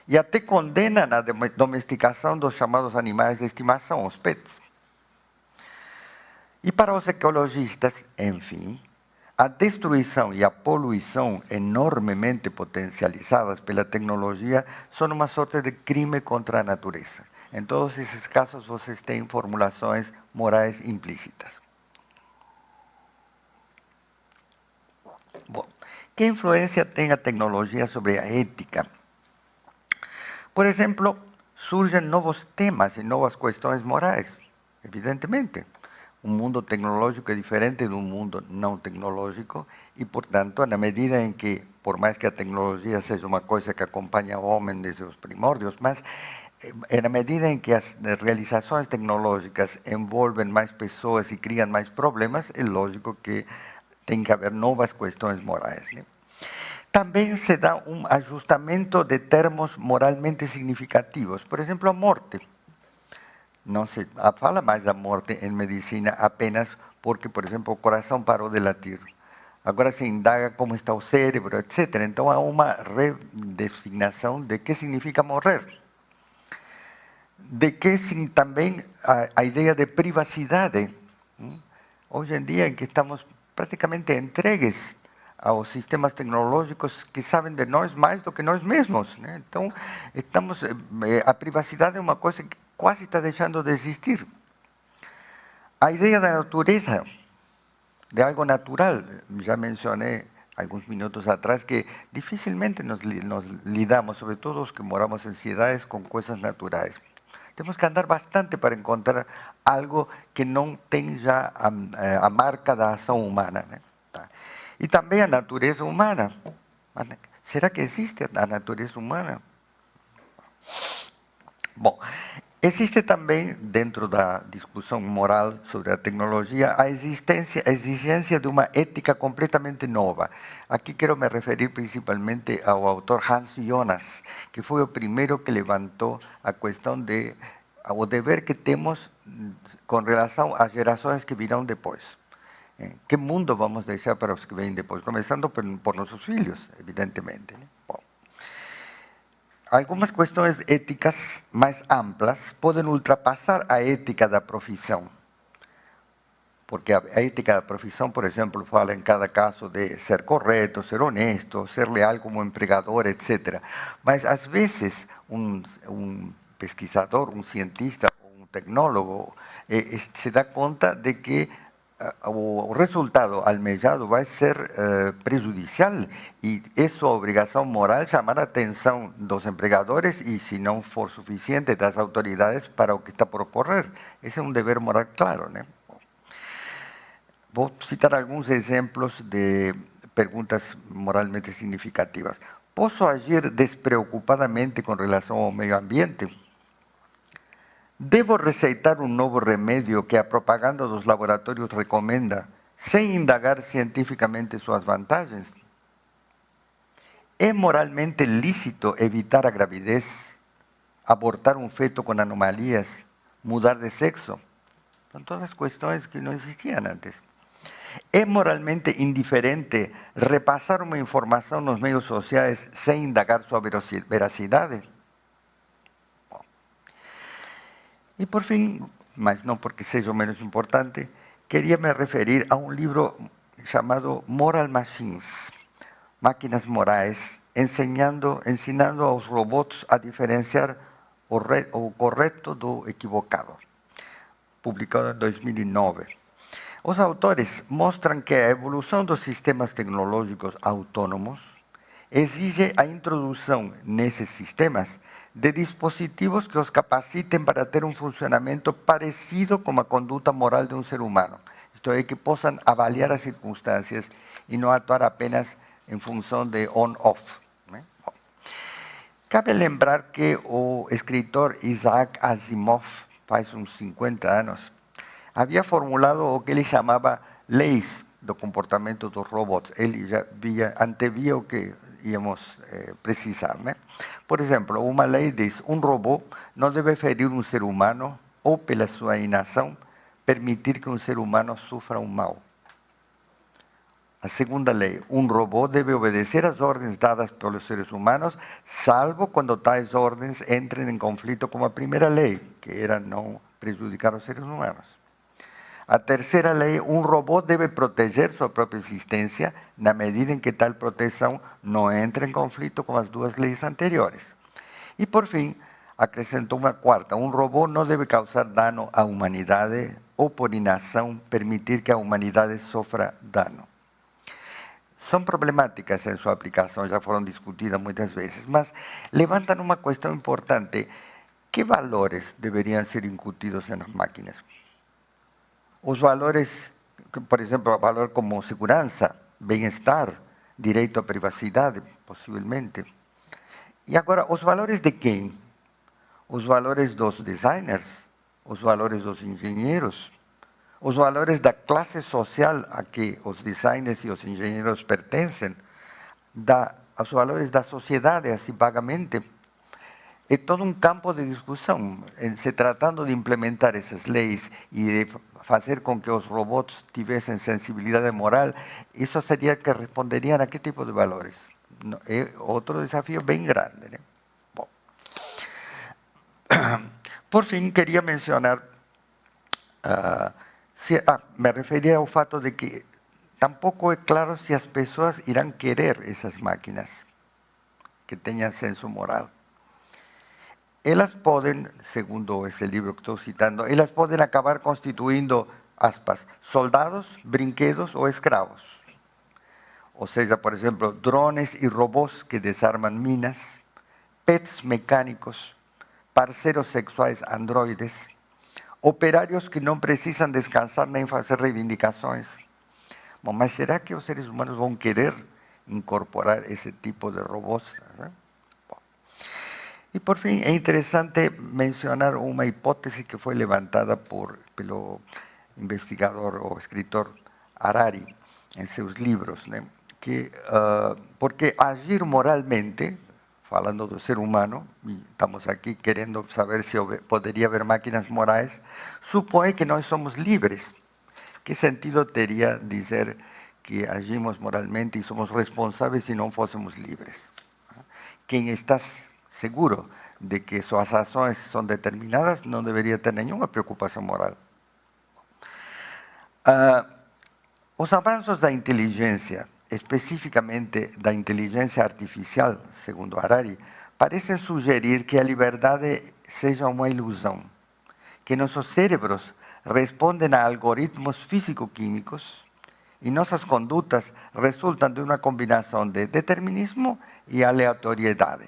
e até condenam a domesticação dos chamados animais de estimação, os pets. E para os ecologistas, enfim, a destruição e a poluição enormemente potencializadas pela tecnologia são uma sorte de crime contra a natureza. Em todos esses casos, vocês têm formulações morais implícitas. Bom, que influência tem a tecnologia sobre a ética? Por exemplo, surgem novos temas e novas questões morais, evidentemente. Um mundo tecnológico é diferente de um mundo não tecnológico e, portanto, na medida em que, por mais que a tecnologia seja uma coisa que acompanha o homem desde os primórdios, mas na medida em que as realizações tecnológicas envolvem mais pessoas e criam mais problemas, é lógico que tem que haver novas questões morais, né? Também se dá um ajustamento de termos moralmente significativos. Por exemplo, a morte. Não se fala mais da morte em medicina apenas porque, por exemplo, o coração parou de latir. Agora se indaga como está o cérebro, etc. Então há uma redesignação de que significa morrer. De que também a ideia de privacidade. Hoje em dia, em que estamos praticamente entregues aos sistemas tecnológicos que sabem de nós mais do que nós mesmos, né? Então, a privacidade é uma coisa que quase está deixando de existir. A ideia da natureza, de algo natural, já mencionei alguns minutos atrás que dificilmente nos lidamos, sobretudo os que moramos em cidades, com coisas naturais. Temos que andar bastante para encontrar algo que não tem já a marca da ação humana, né? E também a natureza humana. Será que existe a natureza humana? Bom, existe também, dentro da discussão moral sobre a tecnologia, a exigência de uma ética completamente nova. Aqui quero me referir principalmente ao autor Hans Jonas, que foi o primeiro que levantou a questão de o dever que temos com relação às gerações que virão depois. Que mundo vamos deixar para os que vêm depois? Começando por nossos filhos, evidentemente. Bom. Algumas questões éticas mais amplas podem ultrapassar a ética da profissão. Porque a ética da profissão, por exemplo, fala em cada caso de ser correto, ser honesto, ser leal como empregador, etc. Mas, às vezes, um pesquisador, um cientista, um tecnólogo, se dá conta de que o resultado almejado vai ser prejudicial e é sua obrigação moral chamar a atenção dos empregadores e, se não for suficiente, das autoridades para o que está por ocorrer. Esse é um dever moral claro, né? Vou citar alguns exemplos de perguntas moralmente significativas. Posso agir despreocupadamente com relação ao meio ambiente? Devo receitar um novo remédio que a propaganda dos laboratórios recomenda, sem indagar cientificamente suas vantagens? É moralmente lícito evitar a gravidez, abortar um feto com anomalias, mudar de sexo? São todas questões que não existiam antes. É moralmente indiferente repassar uma informação nos meios sociais sem indagar sua veracidade? E, por fim, mas não porque seja o menos importante, queria me referir a um livro chamado Moral Machines, Máquinas Morais, ensinando aos robôs a diferenciar o correto do equivocado, publicado em 2009. Os autores mostram que a evolução dos sistemas tecnológicos autônomos exige a introdução nesses sistemas de dispositivos que os capacitem para ter um funcionamento parecido com a conduta moral de um ser humano. Isto é, que possam avaliar as circunstâncias e não atuar apenas em função de on-off. Cabe lembrar que o escritor Isaac Asimov, faz uns 50 anos, havia formulado o que ele chamava leis do comportamento dos robôs. Ele já antevia o que íamos precisar, né? Por exemplo, uma lei diz: um robô não deve ferir um ser humano ou, pela sua inação, permitir que um ser humano sofra um mal. A segunda lei: um robô deve obedecer às ordens dadas pelos seres humanos, salvo quando tais ordens entrem em conflito com a primeira lei, que era não prejudicar os seres humanos. A terceira lei: um robô deve proteger sua própria existência na medida em que tal proteção não entre em conflito com as duas leis anteriores. E, por fim, acrescentou uma quarta: um robô não deve causar dano à humanidade ou, por inação, permitir que a humanidade sofra dano. São problemáticas em sua aplicação, já foram discutidas muitas vezes, mas levantam uma questão importante: que valores deveriam ser incutidos nas máquinas? Os valores, por exemplo, valor como segurança, bem-estar, direito à privacidade, possivelmente. E agora, os valores de quem? Os valores dos designers? Os valores dos engenheiros? Os valores da classe social a que os designers e os engenheiros pertencem? Os valores da sociedade, assim vagamente? É todo um campo de discussão, se tratando de implementar essas leis e de fazer com que os robôs tivessem sensibilidade moral. Isso seria que responderiam a que tipo de valores? É outro desafio bem grande, né? Bom. Por fim, queria mencionar, me referia ao fato de que tampouco é claro se as pessoas irão querer essas máquinas que tenham senso moral. Elas podem, segundo esse livro que estou citando, elas podem acabar constituindo, aspas, soldados, brinquedos ou escravos. Ou seja, por exemplo, drones e robôs que desarmam minas, pets mecânicos, parceiros sexuais androides, operários que não precisam descansar nem fazer reivindicações. Bom, mas será que os seres humanos vão querer incorporar esse tipo de robôs? E, por fim, é interessante mencionar uma hipótese que foi levantada pelo investigador ou escritor Harari em seus livros, né? Que, porque agir moralmente, falando do ser humano, e estamos aqui querendo saber se poderia haver máquinas morais, supõe que nós somos livres. Que sentido teria dizer que agimos moralmente e somos responsáveis se não fôssemos livres? Quem está seguro de que suas ações são determinadas não deveria ter nenhuma preocupação moral. Os avanços da inteligência, especificamente da inteligência artificial, segundo Harari, parecem sugerir que a liberdade seja uma ilusão, que nossos cérebros respondem a algoritmos físico-químicos e nossas condutas resultam de uma combinação de determinismo e aleatoriedade.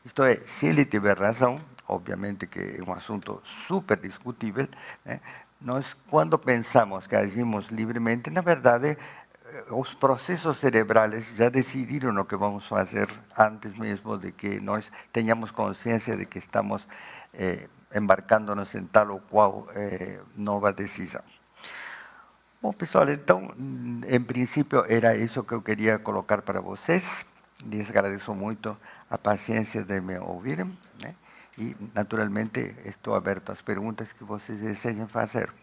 Isto é, se ele tiver razão, obviamente que é um assunto super discutível, né? Nós, quando pensamos que agimos livremente, na verdade, os processos cerebrais já decidiram o que vamos fazer antes mesmo de que nós tenhamos consciência de que estamos embarcando-nos em tal ou qual nova decisão. Bom, pessoal, então, em princípio, era isso que eu queria colocar para vocês. Lhes agradeço muito a paciência de me ouvirem, né? E, naturalmente, estou aberto às perguntas que vocês desejem fazer.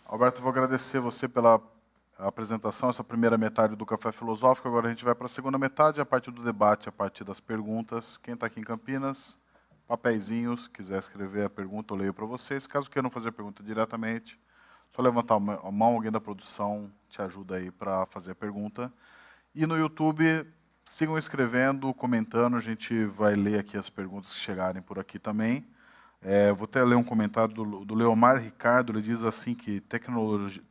Alberto, vou agradecer você pela apresentação, essa primeira metade do Café Filosófico. Agora a gente vai para a segunda metade, a partir do debate, a partir das perguntas. Quem está aqui em Campinas, papeizinhos, quiser escrever a pergunta, eu leio para vocês. Caso queiram fazer pergunta diretamente, só levantar a mão, alguém da produção te ajuda aí para fazer a pergunta. E no YouTube, sigam escrevendo, comentando, a gente vai ler aqui as perguntas que chegarem por aqui também. Vou até ler um comentário do Leomar Ricardo, ele diz assim que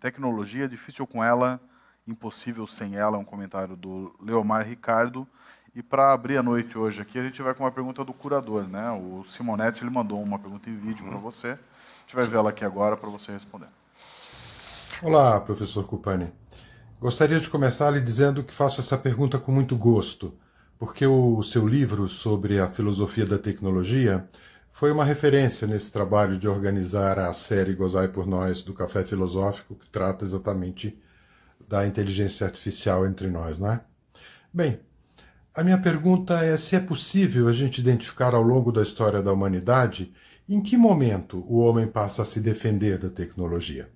tecnologia é difícil com ela, impossível sem ela, é um comentário do Leomar Ricardo. E para abrir a noite hoje aqui, a gente vai com uma pergunta do curador, né? O Simonetti, ele mandou uma pergunta em vídeo para você, a gente vai vê-la aqui agora para você responder. Olá, professor Cupani. Gostaria de começar lhe dizendo que faço essa pergunta com muito gosto, porque o seu livro sobre a filosofia da tecnologia foi uma referência nesse trabalho de organizar a série Gozai por Nós do Café Filosófico, que trata exatamente da inteligência artificial entre nós, não é? Bem, a minha pergunta é se é possível a gente identificar ao longo da história da humanidade em que momento o homem passa a se defender da tecnologia.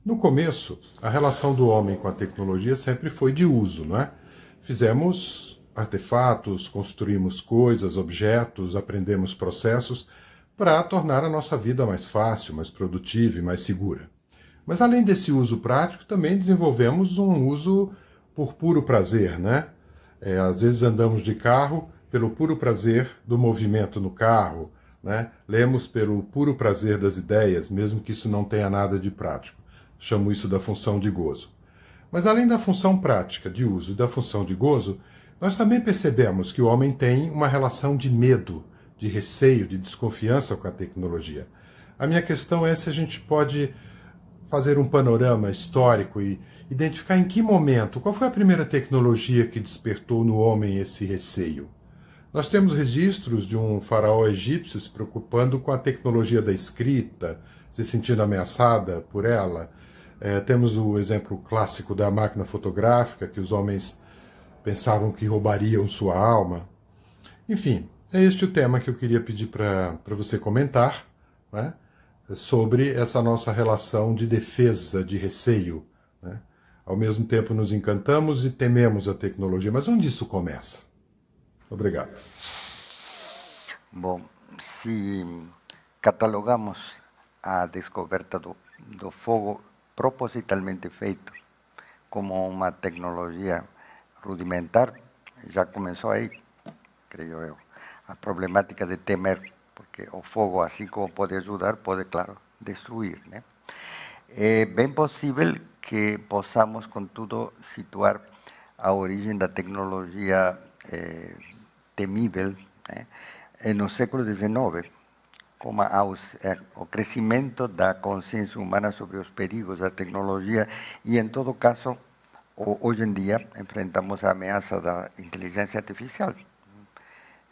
No começo, a relação do homem com a tecnologia sempre foi de uso, não é? Fizemos artefatos, construímos coisas, objetos, aprendemos processos para tornar a nossa vida mais fácil, mais produtiva e mais segura. Mas além desse uso prático, também desenvolvemos um uso por puro prazer, né? Às vezes andamos de carro pelo puro prazer do movimento no carro, né? Lemos pelo puro prazer das ideias, mesmo que isso não tenha nada de prático. Chamo isso da função de gozo. Mas além da função prática de uso e da função de gozo, nós também percebemos que o homem tem uma relação de medo, de receio, de desconfiança com a tecnologia. A minha questão é se a gente pode fazer um panorama histórico e identificar em que momento, qual foi a primeira tecnologia que despertou no homem esse receio. Nós temos registros de um faraó egípcio se preocupando com a tecnologia da escrita, se sentindo ameaçada por ela. Temos o exemplo clássico da máquina fotográfica, que os homens pensavam que roubariam sua alma. Enfim, é este o tema que eu queria pedir para você comentar, né, sobre essa nossa relação de defesa, de receio, né? Ao mesmo tempo nos encantamos e tememos a tecnologia. Mas onde isso começa? Obrigado. Bom, se catalogamos a descoberta do fogo propositalmente feito como uma tecnologia rudimentar, já começou aí, creio eu, a problemática de temer, porque o fogo, assim como pode ajudar, pode, claro, destruir, né? É bem possível que possamos, contudo, situar a origem da tecnologia temível, né, no século XIX, como o crescimento da consciência humana sobre os perigos da tecnologia e, em todo caso, hoje em dia enfrentamos a ameaça da inteligência artificial.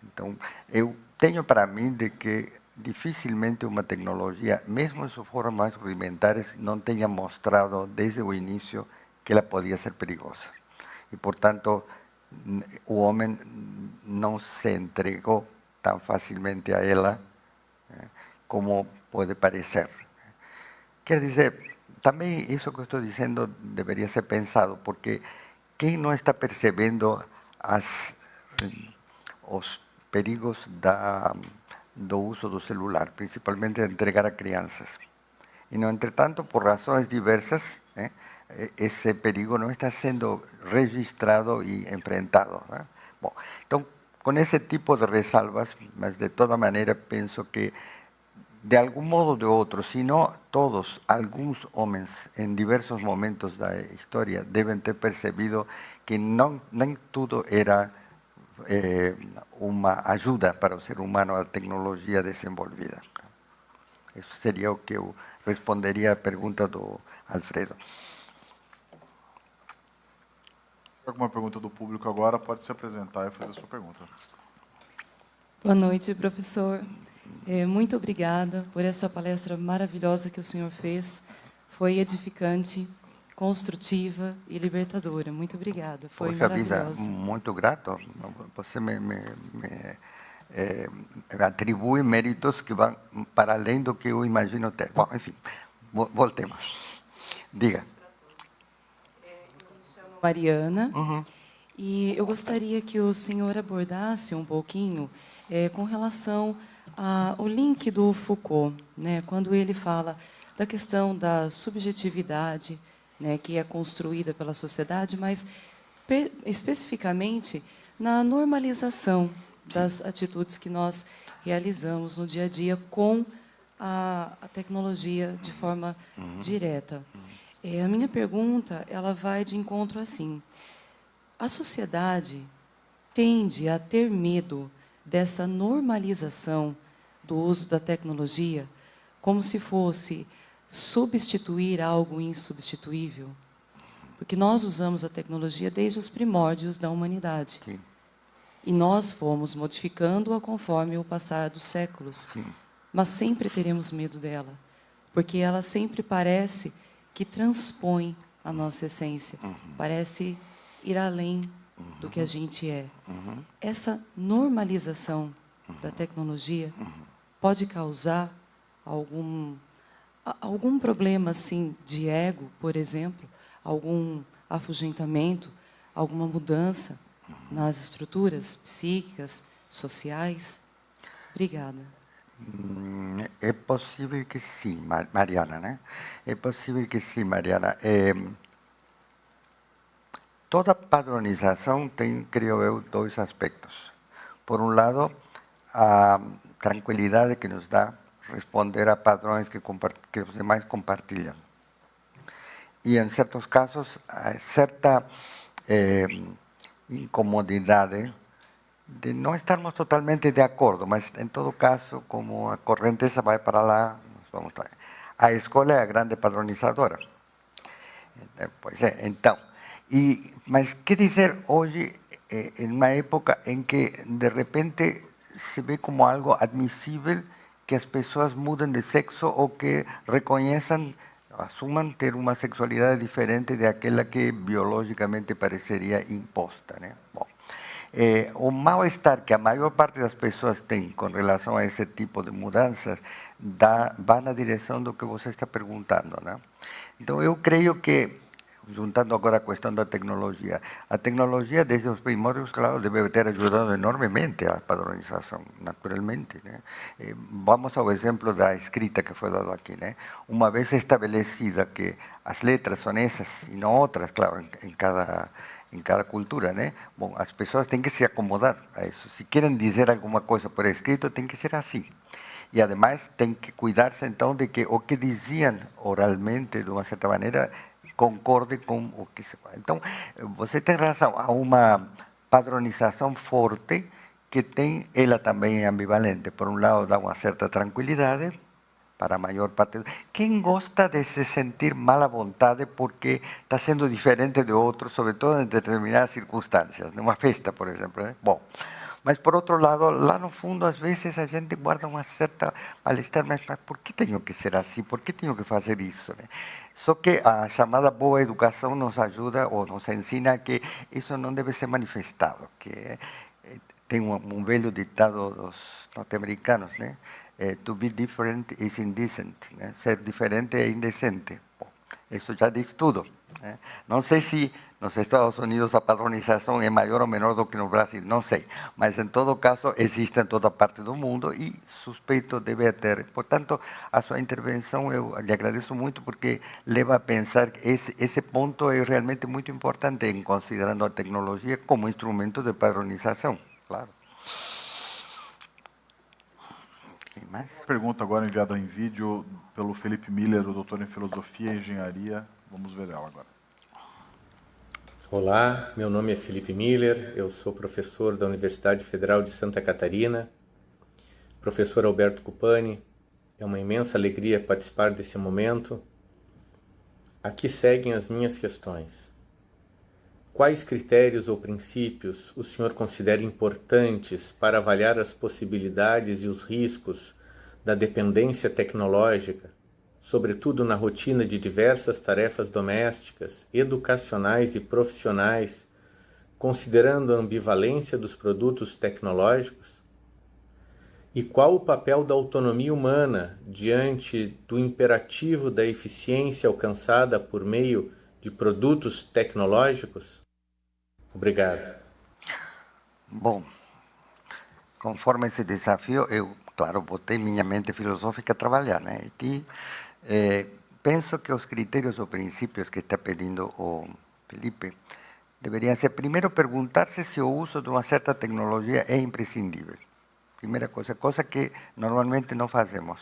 Então, eu tenho para mim de que dificilmente uma tecnologia, mesmo em suas formas mais rudimentares, não tenha mostrado desde o início que ela podia ser perigosa. E, portanto, o homem não se entregou tão facilmente a ela como pode parecer. Quer dizer, também isso que eu estou dizendo deveria ser pensado, porque quem não está percebendo os perigos do uso do celular, principalmente de entregar a crianças. E, no entretanto, por razões diversas, esse perigo não está sendo registrado e enfrentado. Bom, então, com esse tipo de ressalvas, mas de toda maneira penso que, de algum modo ou de outro, se não todos, alguns homens, em diversos momentos da história, devem ter percebido que nem tudo era uma ajuda para o ser humano a tecnologia desenvolvida. Isso seria o que eu responderia à pergunta do Alfredo. Alguma pergunta do público agora, pode se apresentar e fazer a sua pergunta. Boa noite, professor. Muito obrigada por essa palestra maravilhosa que o senhor fez. Foi edificante, construtiva e libertadora. Muito obrigada. Foi maravilhosa. Vida, muito grato. Você me atribui méritos que vão para além do que eu imagino ter. Bom, enfim, voltemos. Diga. Mariana, e eu gostaria que o senhor abordasse um pouquinho com relação ao link do Foucault, né, quando ele fala da questão da subjetividade, né, que é construída pela sociedade, mas especificamente na normalização das atitudes que nós realizamos no dia a dia com a tecnologia de forma direta. A minha pergunta, ela vai de encontro assim. A sociedade tende a ter medo dessa normalização do uso da tecnologia como se fosse substituir algo insubstituível? Porque nós usamos a tecnologia desde os primórdios da humanidade. Sim. E nós fomos modificando-a conforme o passar dos séculos. Sim. Mas sempre teremos medo dela, porque ela sempre parece que transpõe a nossa essência, parece ir além do que a gente é. Essa normalização da tecnologia pode causar algum problema assim de ego, por exemplo, algum afugentamento, alguma mudança nas estruturas psíquicas, sociais? Obrigada. É possível que sim, Mariana, né? É possível que sim, Mariana. Toda padronização tem, creio eu, dois aspectos. Por um lado, a tranquilidade que nos dá responder a padrões que os demais compartilham. E, em certos casos, certa incomodidade de não estarmos totalmente de acordo, mas, em todo caso, como a correnteza vai para lá, vamos lá. A escola é a grande padronizadora. Pois é, então. Mas, que dizer hoje, em uma época em que, de repente, se vê como algo admissível que as pessoas mudem de sexo ou que reconheçam, assumam ter uma sexualidade diferente daquela que biologicamente pareceria imposta, né? Bom, o mal-estar que a maior parte das pessoas tem com relação a esse tipo de mudanças vai na direção do que você está perguntando, né? Então, eu creio que, juntando agora a questão da tecnologia, a tecnologia, desde os primórdios, claro, deve ter ajudado enormemente a padronização, naturalmente, né? Vamos ao exemplo da escrita que foi dado aqui, né? Uma vez estabelecida que as letras são essas e não outras, claro, em cada cultura, né? Bom, as pessoas têm que se acomodar a isso. Se querem dizer alguma coisa por escrito, tem que ser assim. E, además, tem que cuidar-se, então, de que o que diziam oralmente, de uma certa maneira, concorde com o que se faz. Então, você tem razão, há uma padronização forte que tem, ela também é ambivalente. Por um lado, dá uma certa tranquilidade para a maior parte. Quem gosta de se sentir mal à vontade porque está sendo diferente de outros, sobretudo em determinadas circunstâncias, numa festa, por exemplo, né? Bom, mas por outro lado, lá no fundo, às vezes a gente guarda uma certa mal-estar, mas por que tenho que ser assim? Por que tenho que fazer isso? Né? Só que a chamada boa educação nos ajuda ou nos ensina que isso não deve ser manifestado, que tem um velho ditado dos norte-americanos, né? To be different is indecent, né? Ser diferente é indecente. Bom, isso já diz tudo. Né? Não sei se nos Estados Unidos a padronização é maior ou menor do que no Brasil, não sei. Mas, em todo caso, existe em toda parte do mundo e suspeito deve ter. Portanto, a sua intervenção eu lhe agradeço muito porque leva a pensar que esse ponto é realmente muito importante em considerando a tecnologia como instrumento de padronização, claro. Mais? Pergunta agora enviada em vídeo pelo Felipe Miller, o doutor em Filosofia e Engenharia. Vamos ver ela agora. Olá, meu nome é Felipe Miller, eu sou professor da Universidade Federal de Santa Catarina. Professor Alberto Cupani, é uma imensa alegria participar desse momento. Aqui seguem as minhas questões. Quais critérios ou princípios o senhor considera importantes para avaliar as possibilidades e os riscos da dependência tecnológica, sobretudo na rotina de diversas tarefas domésticas, educacionais e profissionais, considerando a ambivalência dos produtos tecnológicos? E qual o papel da autonomia humana diante do imperativo da eficiência alcançada por meio de produtos tecnológicos? Obrigado. Bom, conforme esse desafio, eu, claro, botei minha mente filosófica a trabalhar, né? E penso que os critérios ou princípios que está pedindo o Felipe deveriam ser, primeiro, perguntar-se se o uso de uma certa tecnologia é imprescindível. Primeira coisa que normalmente não fazemos.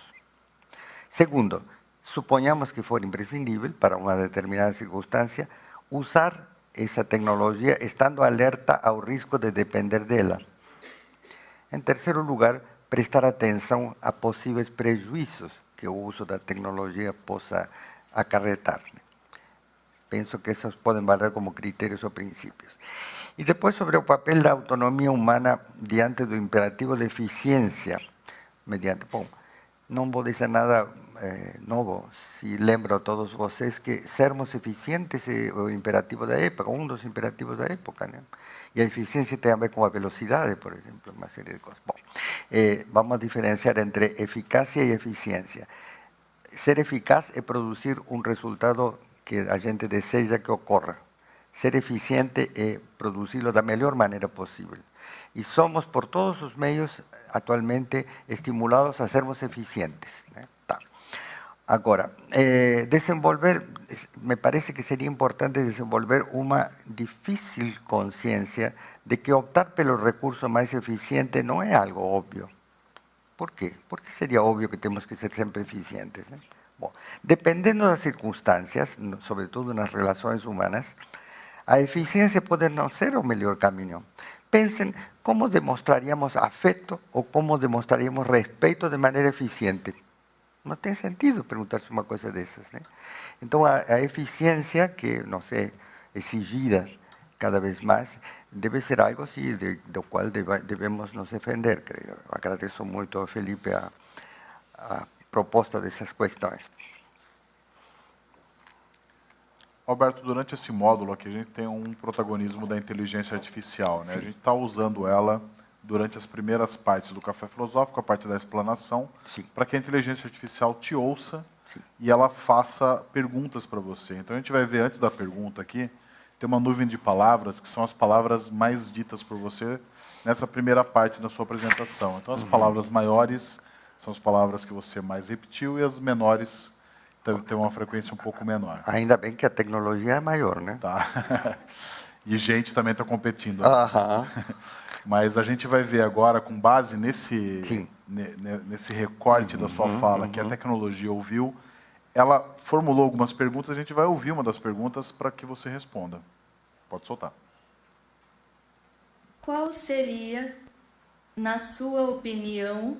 Segundo, suponhamos que for imprescindível para uma determinada circunstância, usar essa tecnologia estando alerta ao risco de depender dela. Em terceiro lugar, prestar atenção a possíveis prejuízos que o uso da tecnologia possa acarretar. Penso que esses podem valer como critérios ou princípios. E depois, sobre o papel da autonomia humana diante do imperativo de eficiência, mediante... Bom, não vou dizer nada novo, se lembro a todos vocês que sermos eficientes é o imperativo da época, um dos imperativos da época, né? E a eficiência tem a ver com a velocidade, por exemplo, uma série de coisas. Bom, vamos diferenciar entre eficácia e eficiência. Ser eficaz é produzir um resultado que a gente deseja que ocorra. Ser eficiente é produzi-lo da melhor maneira possível. E somos, por todos os meios, atualmente estimulados a sermos eficientes. Né? Tá. Agora, me parece que seria importante desenvolver uma difícil consciência de que optar pelo recurso mais eficiente não é algo óbvio. Por quê? Porque seria óbvio que temos que ser sempre eficientes. Né? Bom, dependendo das circunstâncias, sobretudo nas relações humanas, a eficiência pode não ser o melhor caminho. Pensem como demonstraríamos afeto ou como demonstraríamos respeito de maneira eficiente. Não tem sentido perguntar-se uma coisa dessas. Né? Então, a eficiência, que não é exigida cada vez mais, deve ser algo assim, do qual devemos nos defender. Creio. Eu agradeço muito ao Felipe a proposta dessas questões. Alberto, durante esse módulo aqui, a gente tem um protagonismo da inteligência artificial. Né? A gente está usando ela durante as primeiras partes do Café Filosófico, a parte da explanação, para que a inteligência artificial te ouça e ela faça perguntas para você. Então, a gente vai ver, antes da pergunta aqui, tem uma nuvem de palavras, que são as palavras mais ditas por você nessa primeira parte da sua apresentação. Então, as palavras maiores são as palavras que você mais repetiu e as menores tem uma frequência um pouco menor. Ainda bem que a tecnologia é maior, né? Tá. E gente também está competindo. Mas a gente vai ver agora, com base nesse recorte da sua fala, que a tecnologia ouviu, ela formulou algumas perguntas, a gente vai ouvir uma das perguntas para que você responda. Pode soltar. Qual seria Na sua opinião,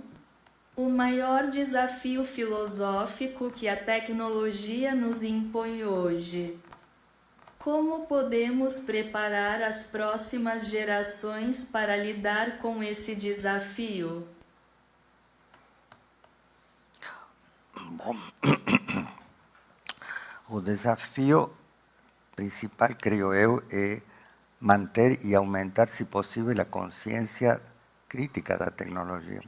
o maior desafio filosófico que a tecnologia nos impõe hoje. Como podemos preparar as próximas gerações para lidar com esse desafio? Bom, o desafio principal, creio eu, é manter e aumentar, se possível, a consciência crítica da tecnologia.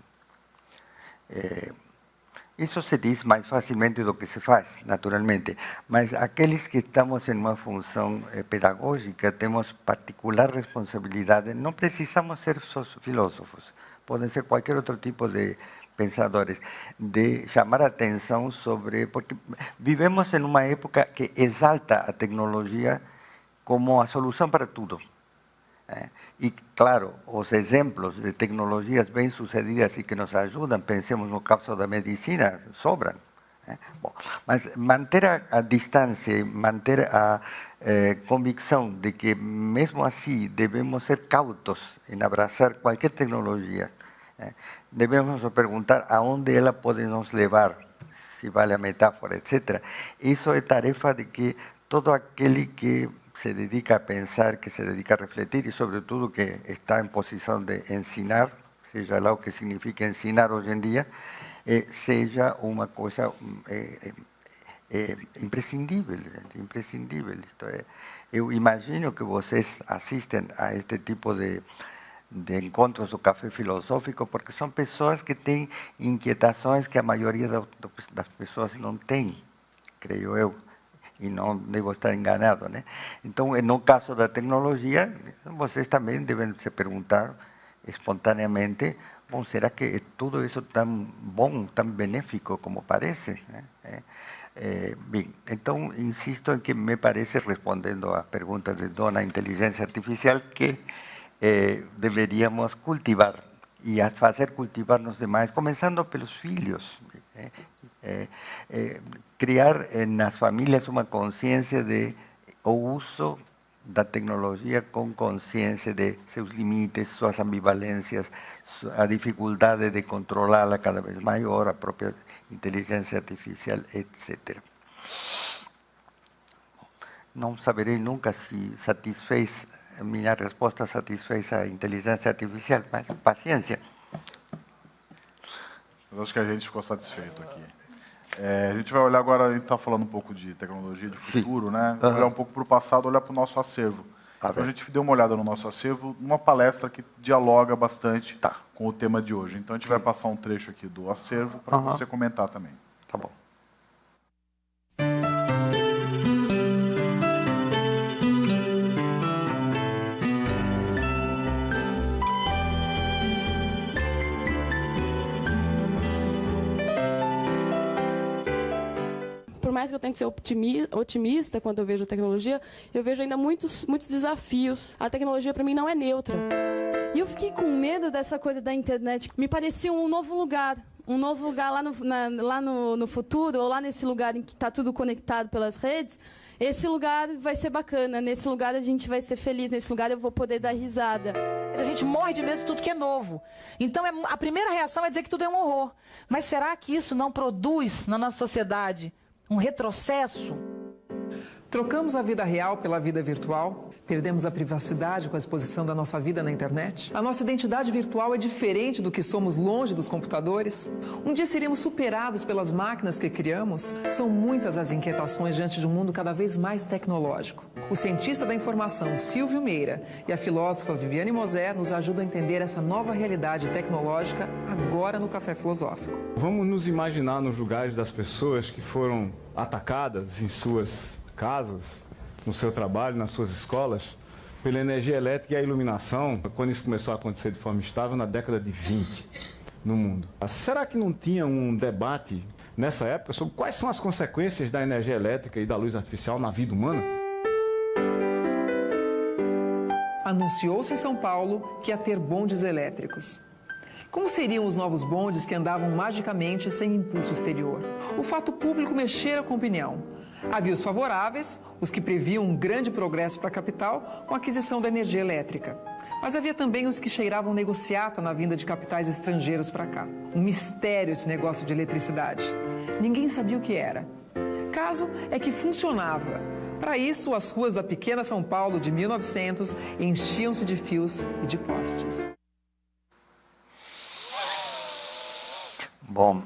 Isso se diz mais facilmente do que se faz, naturalmente, mas aqueles que estamos em uma função pedagógica temos particular responsabilidade. Não precisamos ser filósofos, podem ser qualquer outro tipo de pensadores, de chamar a atenção sobre... Porque vivemos em uma época que exalta a tecnologia como a solução para tudo. E, claro, os exemplos de tecnologias bem-sucedidas e que nos ajudam, pensemos no caso da medicina, sobram. Bom, mas manter a distância, manter a convicção de que, mesmo assim, devemos ser cautos em abraçar qualquer tecnologia. Devemos nos perguntar aonde ela pode nos levar, se vale a metáfora, etc. Isso é tarefa de que todo aquele que se dedica a pensar, que se dedica a refletir e, sobretudo, que está em posição de ensinar, seja lá o que significa ensinar hoje em dia, seja uma coisa imprescindível, gente, imprescindível. Isto é, eu imagino que vocês assistem a este tipo de encontros do café filosófico, porque são pessoas que têm inquietações que a maioria das pessoas não tem, creio eu. E não devo estar enganado, né? Então, no caso da tecnologia, vocês também devem se perguntar espontaneamente, bom, será que é tudo isso tão bom, tão benéfico como parece? Bem, então, insisto em que me parece, respondendo à pergunta de dona inteligência artificial, que deveríamos cultivar e a fazer cultivar nos demais, começando pelos filhos. Criar nas famílias uma consciência de o uso da tecnologia com consciência de seus limites, suas ambivalências, a dificuldade de controlá-la cada vez maior, a própria inteligência artificial, etc. Não saberei nunca se minha resposta satisfez a inteligência artificial, mas paciência. Eu acho que a gente ficou satisfeito aqui. A gente vai olhar agora, a gente está falando um pouco de tecnologia, de futuro, sim, né? Olhar um pouco para o passado, olhar para o nosso acervo. Então, a gente deu uma olhada no nosso acervo, numa palestra que dialoga bastante com o tema de hoje. Então, a gente vai passar um trecho aqui do acervo para você comentar também. Tá bom. Por mais que eu tente ser otimista quando eu vejo a tecnologia, eu vejo ainda muitos desafios. A tecnologia, para mim, não é neutra. E eu fiquei com medo dessa coisa da internet. Me parecia um novo lugar lá no futuro, ou lá nesse lugar em que está tudo conectado pelas redes. Esse lugar vai ser bacana, nesse lugar a gente vai ser feliz, nesse lugar eu vou poder dar risada. A gente morre de medo de tudo que é novo. Então, a primeira reação é dizer que tudo é um horror. Mas será que isso não produz na nossa sociedade um retrocesso? Trocamos a vida real pela vida virtual, perdemos a privacidade com a exposição da nossa vida na internet. A nossa identidade virtual é diferente do que somos longe dos computadores. Um dia seremos superados pelas máquinas que criamos. São muitas as inquietações diante de um mundo cada vez mais tecnológico. O cientista da informação, Silvio Meira, e a filósofa Viviane Moser nos ajudam a entender essa nova realidade tecnológica agora no Café Filosófico. Vamos nos imaginar nos lugares das pessoas que foram atacadas em suas casas, no seu trabalho, nas suas escolas, pela energia elétrica e a iluminação, quando isso começou a acontecer de forma estável na década de 20 no mundo. Será que não tinha um debate nessa época sobre quais são as consequências da energia elétrica e da luz artificial na vida humana? Anunciou-se em São Paulo que ia ter bondes elétricos. Como seriam os novos bondes que andavam magicamente sem impulso exterior? O fato público mexera com a opinião. Havia os favoráveis, os que previam um grande progresso para a capital com a aquisição da energia elétrica. Mas havia também os que cheiravam negociata na vinda de capitais estrangeiros para cá. Um mistério esse negócio de eletricidade. Ninguém sabia o que era. Caso é que funcionava. Para isso, as ruas da pequena São Paulo de 1900 enchiam-se de fios e de postes. Bom,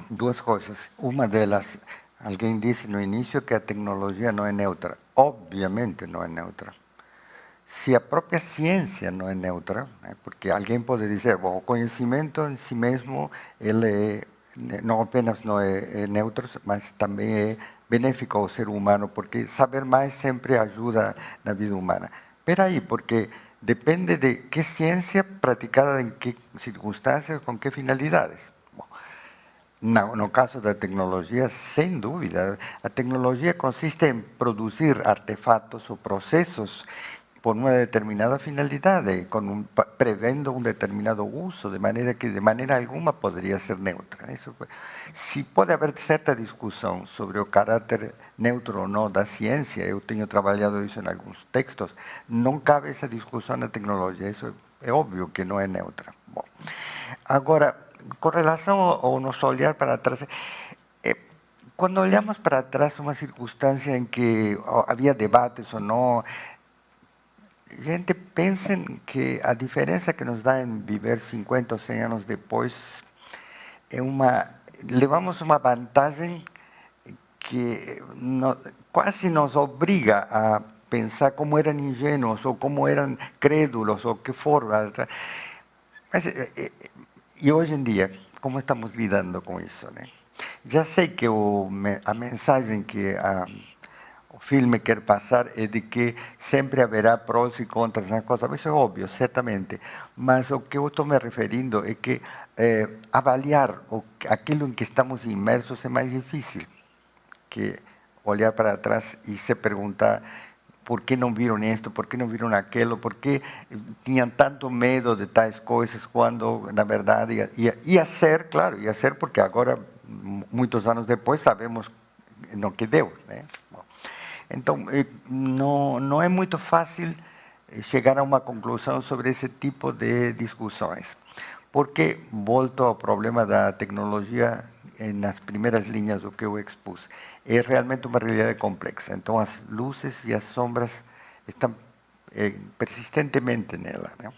duas coisas. Uma delas, alguém disse no início que a tecnologia não é neutra. Obviamente não é neutra. Se a própria ciência não é neutra, né, porque alguém pode dizer, bom, o conhecimento em si mesmo, ele não apenas não é neutro, mas também é benéfico ao ser humano, porque saber mais sempre ajuda na vida humana. Espera aí, porque depende de que ciência praticada em que circunstâncias, com que finalidades. No caso da tecnologia, sem dúvida, a tecnologia consiste em produzir artefatos ou processos por uma determinada finalidade, prevendo um determinado uso, de maneira que de maneira alguma poderia ser neutra. Isso, se pode haver certa discussão sobre o caráter neutro ou não da ciência, eu tenho trabalhado isso em alguns textos, não cabe essa discussão na tecnologia, isso é óbvio que não é neutra. Bom, agora, com relação ao nosso olhar para trás, quando olhamos para trás uma circunstância em que havia debates ou não, gente pensa que a diferença que nos dá em viver 50 ou 100 anos depois levamos uma vantagem que quase nos obriga a pensar como eram ingênuos ou como eram crédulos ou que for. Mas, e hoje em dia, como estamos lidando com isso, né? Já sei que a mensagem que o filme quer passar é de que sempre haverá prós e contras na coisa. Isso é óbvio, certamente. Mas o que eu estou me referindo é que avaliar aquilo em que estamos imersos é mais difícil que olhar para trás e se perguntar por que não viram isto, por que não viram aquilo, por que tinham tanto medo de tais coisas, quando, na verdade, ia ser, claro, ia ser porque agora, muitos anos depois, sabemos no que deu, né? Então, não é muito fácil chegar a uma conclusão sobre esse tipo de discussões, porque volto ao problema da tecnologia nas primeiras linhas do que eu expus. É realmente uma realidade complexa, então as luzes e as sombras estão persistentemente nela, né?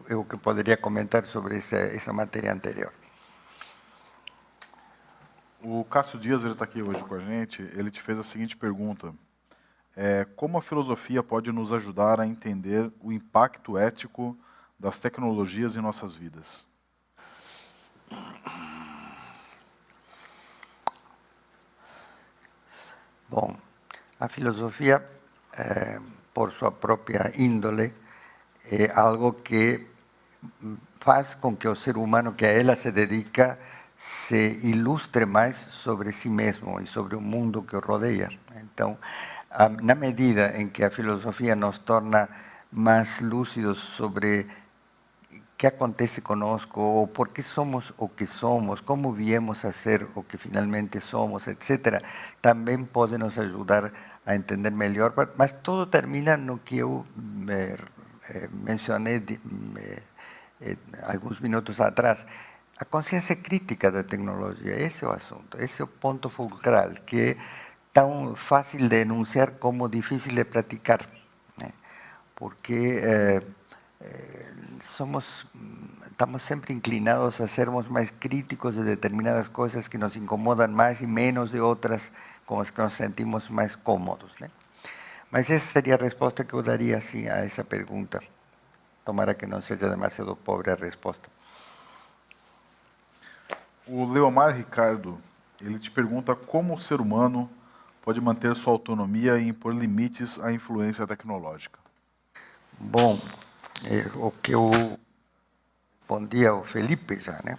Eu que poderia comentar sobre essa matéria anterior. O Cássio Dias, ele está aqui hoje com a gente, ele te fez a seguinte pergunta: como a filosofia pode nos ajudar a entender o impacto ético das tecnologias em nossas vidas? Bom, a filosofia, por sua própria índole, é algo que faz com que o ser humano que a ela se dedica se ilustre mais sobre si mesmo e sobre o mundo que o rodeia. Então, na medida em que a filosofia nos torna mais lúcidos sobre o que acontece conosco, ou por que somos o que somos, como viemos a ser o que finalmente somos, etc., também pode nos ajudar a entender melhor, mas tudo termina no que eu mencionei alguns minutos atrás. A consciência crítica da tecnologia, esse é o assunto, esse é o ponto fulcral, que é tão fácil de enunciar como difícil de praticar, né? Porque estamos sempre inclinados a sermos mais críticos de determinadas coisas que nos incomodam mais e menos de outras com as que nos sentimos mais cômodos, né? Mas essa seria a resposta que eu daria assim, a essa pergunta. Tomara que não seja demasiado pobre a resposta. O Leomar Ricardo, ele te pergunta como o ser humano pode manter sua autonomia e impor limites à influência tecnológica. Bom, o que eu respondi ao Felipe já, né?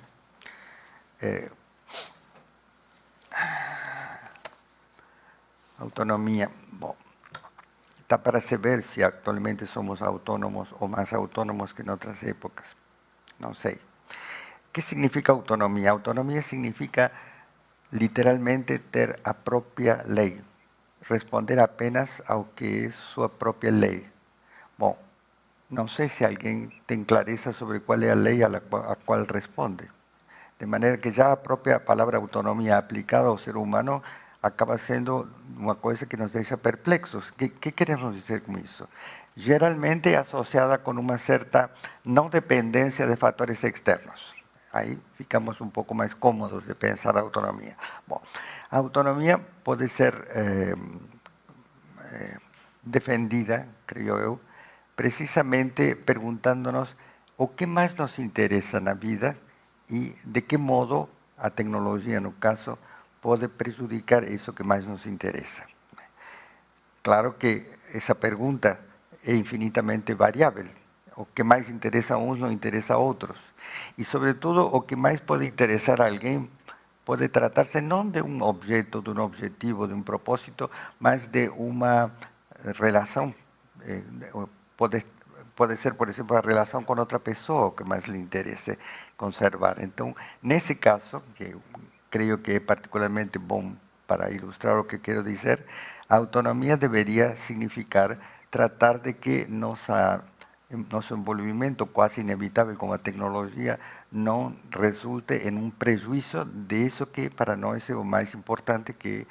Autonomia, bom, está para se ver se atualmente somos autônomos ou mais autônomos que em outras épocas, não sei. O que significa autonomia? Autonomia significa literalmente ter a própria lei, responder apenas ao que é sua própria lei. Bom, não sei se alguém tem clareza sobre qual é a lei a qual responde. De maneira que já a própria palavra autonomia aplicada ao ser humano acaba sendo uma coisa que nos deixa perplexos. O que queremos dizer com isso? Geralmente é associada com uma certa não dependência de fatores externos. Aí ficamos um pouco mais cômodos de pensar a autonomia. Bom, a autonomia pode ser defendida, creio eu, precisamente perguntando-nos o que mais nos interessa na vida e de que modo a tecnologia, no caso, pode prejudicar isso que mais nos interessa. Claro que essa pergunta é infinitamente variável. O que mais interessa a uns não interessa a outros. E, sobretudo, o que mais pode interessar a alguém pode tratar-se não de um objeto, de um objetivo, de um propósito, mas de uma relação. Pode ser, por exemplo, a relação com outra pessoa, o que mais lhe interesse conservar. Então, nesse caso, que eu creio que é particularmente bom para ilustrar o que quero dizer, a autonomia deveria significar tratar de que nosso envolvimento quase inevitável com a tecnologia não resulte em um prejuízo disso que para nós é o mais importante, que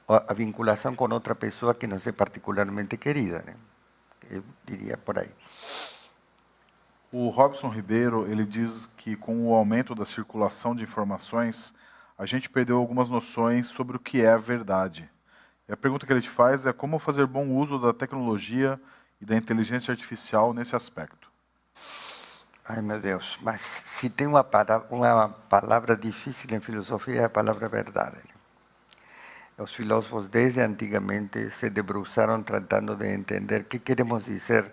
a vinculação com outra pessoa que nos é particularmente querida, né? Eu diria por aí. O Robson Ribeiro, ele diz que com o aumento da circulação de informações, a gente perdeu algumas noções sobre o que é a verdade. E a pergunta que ele te faz é como fazer bom uso da tecnologia e da inteligência artificial nesse aspecto. Ai, meu Deus, mas se tem uma palavra difícil em filosofia, é a palavra verdade. Os filósofos desde antigamente se debruçaram tratando de entender o que queremos dizer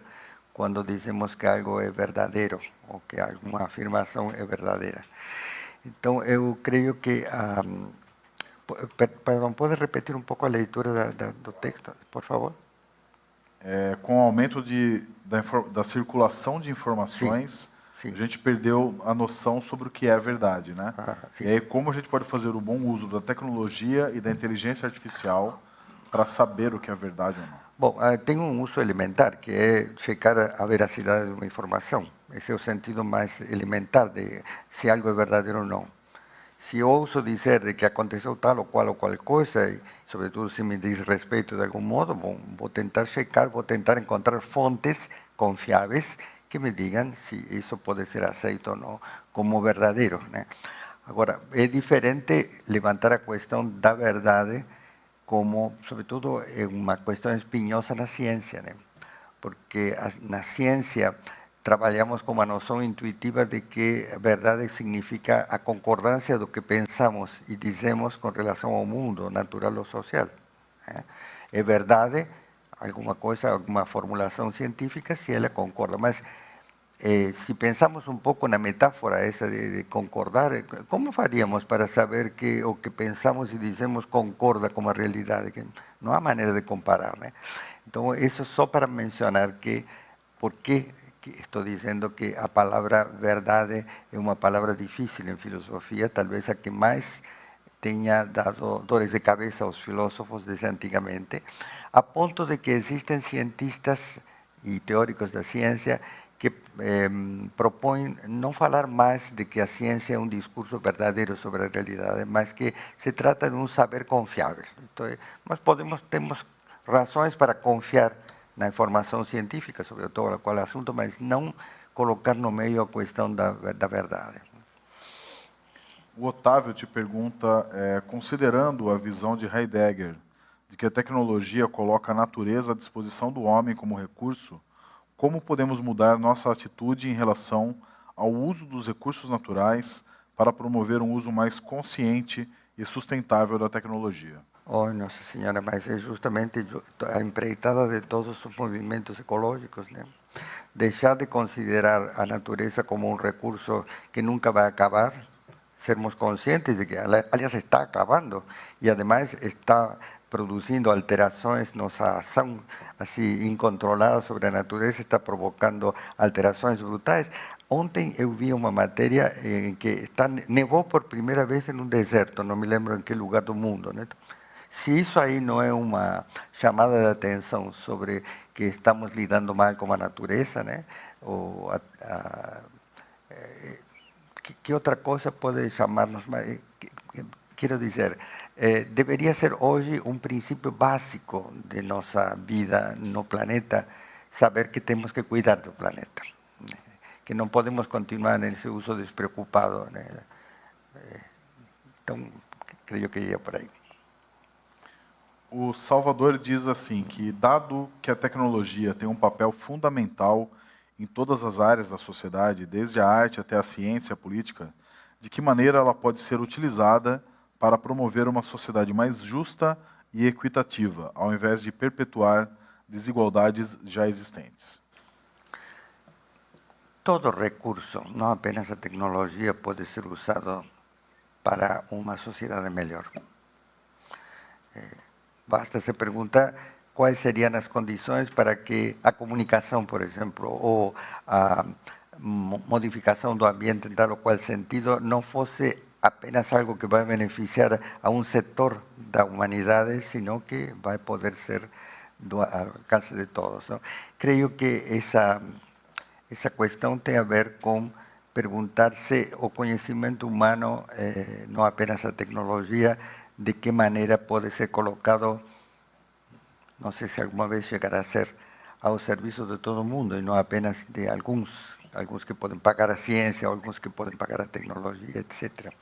quando dizemos que algo é verdadeiro, ou que alguma afirmação é verdadeira. Então, eu creio que... perdão, pode repetir um pouco a leitura do texto, por favor? Com o aumento da circulação de informações, sim. A gente perdeu a noção sobre o que é a verdade, né? E aí, como a gente pode fazer o bom uso da tecnologia e da inteligência artificial para saber o que é verdade ou não? Bom, tem um uso elementar, que é checar a veracidade de uma informação. Esse é o sentido mais elementar de se algo é verdadeiro ou não. Se eu ouso dizer de que aconteceu tal ou qual coisa, e sobretudo se me diz respeito de algum modo, bom, vou tentar checar, vou tentar encontrar fontes confiáveis que me digam se isso pode ser aceito ou não como verdadeiro, né? Agora, é diferente levantar a questão da verdade como, sobretudo, é uma questão espinhosa na ciência, né? Porque na ciência trabalhamos com a noção intuitiva de que a verdade significa a concordância do que pensamos e dizemos com relação ao mundo natural ou social. É verdade alguma coisa, alguma formulação científica, se ela concorda. Mas se pensamos um pouco na metáfora essa de concordar, como faríamos para saber que o que pensamos e dizemos concorda com a realidade? Que não há maneira de comparar, né? Então, isso só para mencionar que, por que estou dizendo que a palavra verdade é uma palavra difícil em filosofia, talvez a que mais tenha dado dores de cabeça aos filósofos desde antigamente, a ponto de que existem cientistas e teóricos da ciência que propõem não falar mais de que a ciência é um discurso verdadeiro sobre a realidade, mas que se trata de um saber confiável. Então, nós temos razões para confiar na informação científica sobre todo qual assunto, mas não colocar no meio a questão da verdade. O Otávio te pergunta, considerando a visão de Heidegger, de que a tecnologia coloca a natureza à disposição do homem como recurso, como podemos mudar nossa atitude em relação ao uso dos recursos naturais para promover um uso mais consciente e sustentável da tecnologia? Oh, Nossa Senhora, mas é justamente a empreitada de todos os movimentos ecológicos, né? Deixar de considerar a natureza como um recurso que nunca vai acabar, sermos conscientes de que, aliás, está acabando e, además, está produzindo alterações, nossa ação assim, incontrolada sobre a natureza está provocando alterações brutais. Ontem eu vi uma matéria em que nevou por primeira vez em um deserto, não me lembro em que lugar do mundo, né? se isso aí não é uma chamada de atenção sobre que estamos lidando mal com a natureza, né? Ou que outra coisa pode chamar-nos mais? Quero dizer, deveria ser hoje um princípio básico de nossa vida no planeta, saber que temos que cuidar do planeta, que não podemos continuar nesse uso despreocupado, né? Então, creio que ia por aí. O Salvador diz assim, que dado que a tecnologia tem um papel fundamental em todas as áreas da sociedade, desde a arte até a ciência e a política, de que maneira ela pode ser utilizada para promover uma sociedade mais justa e equitativa, ao invés de perpetuar desigualdades já existentes? Todo recurso, não apenas a tecnologia, pode ser usado para uma sociedade melhor. Basta se perguntar quais seriam as condições para que a comunicação, por exemplo, ou a modificação do ambiente em tal ou qual sentido, não fosse apenas algo que vai beneficiar a um setor da humanidade, sino que vai poder ser do alcance de todos, não? Creio que essa questão tem a ver com perguntar-se o conhecimento humano, não apenas a tecnologia, de que maneira pode ser colocado, não sei se alguma vez chegará a ser ao serviço de todo mundo, e não apenas de alguns que podem pagar a ciência, alguns que podem pagar a tecnologia, etc.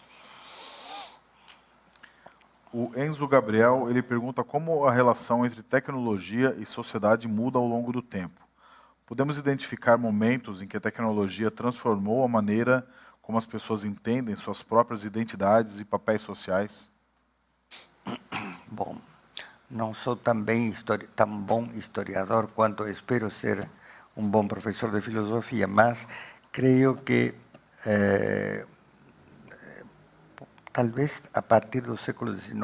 O Enzo Gabriel, ele pergunta como a relação entre tecnologia e sociedade muda ao longo do tempo. Podemos identificar momentos em que a tecnologia transformou a maneira como as pessoas entendem suas próprias identidades e papéis sociais? Bom, não sou tão bom historiador quanto espero ser um bom professor de filosofia, mas creio que talvez a partir do século XIX,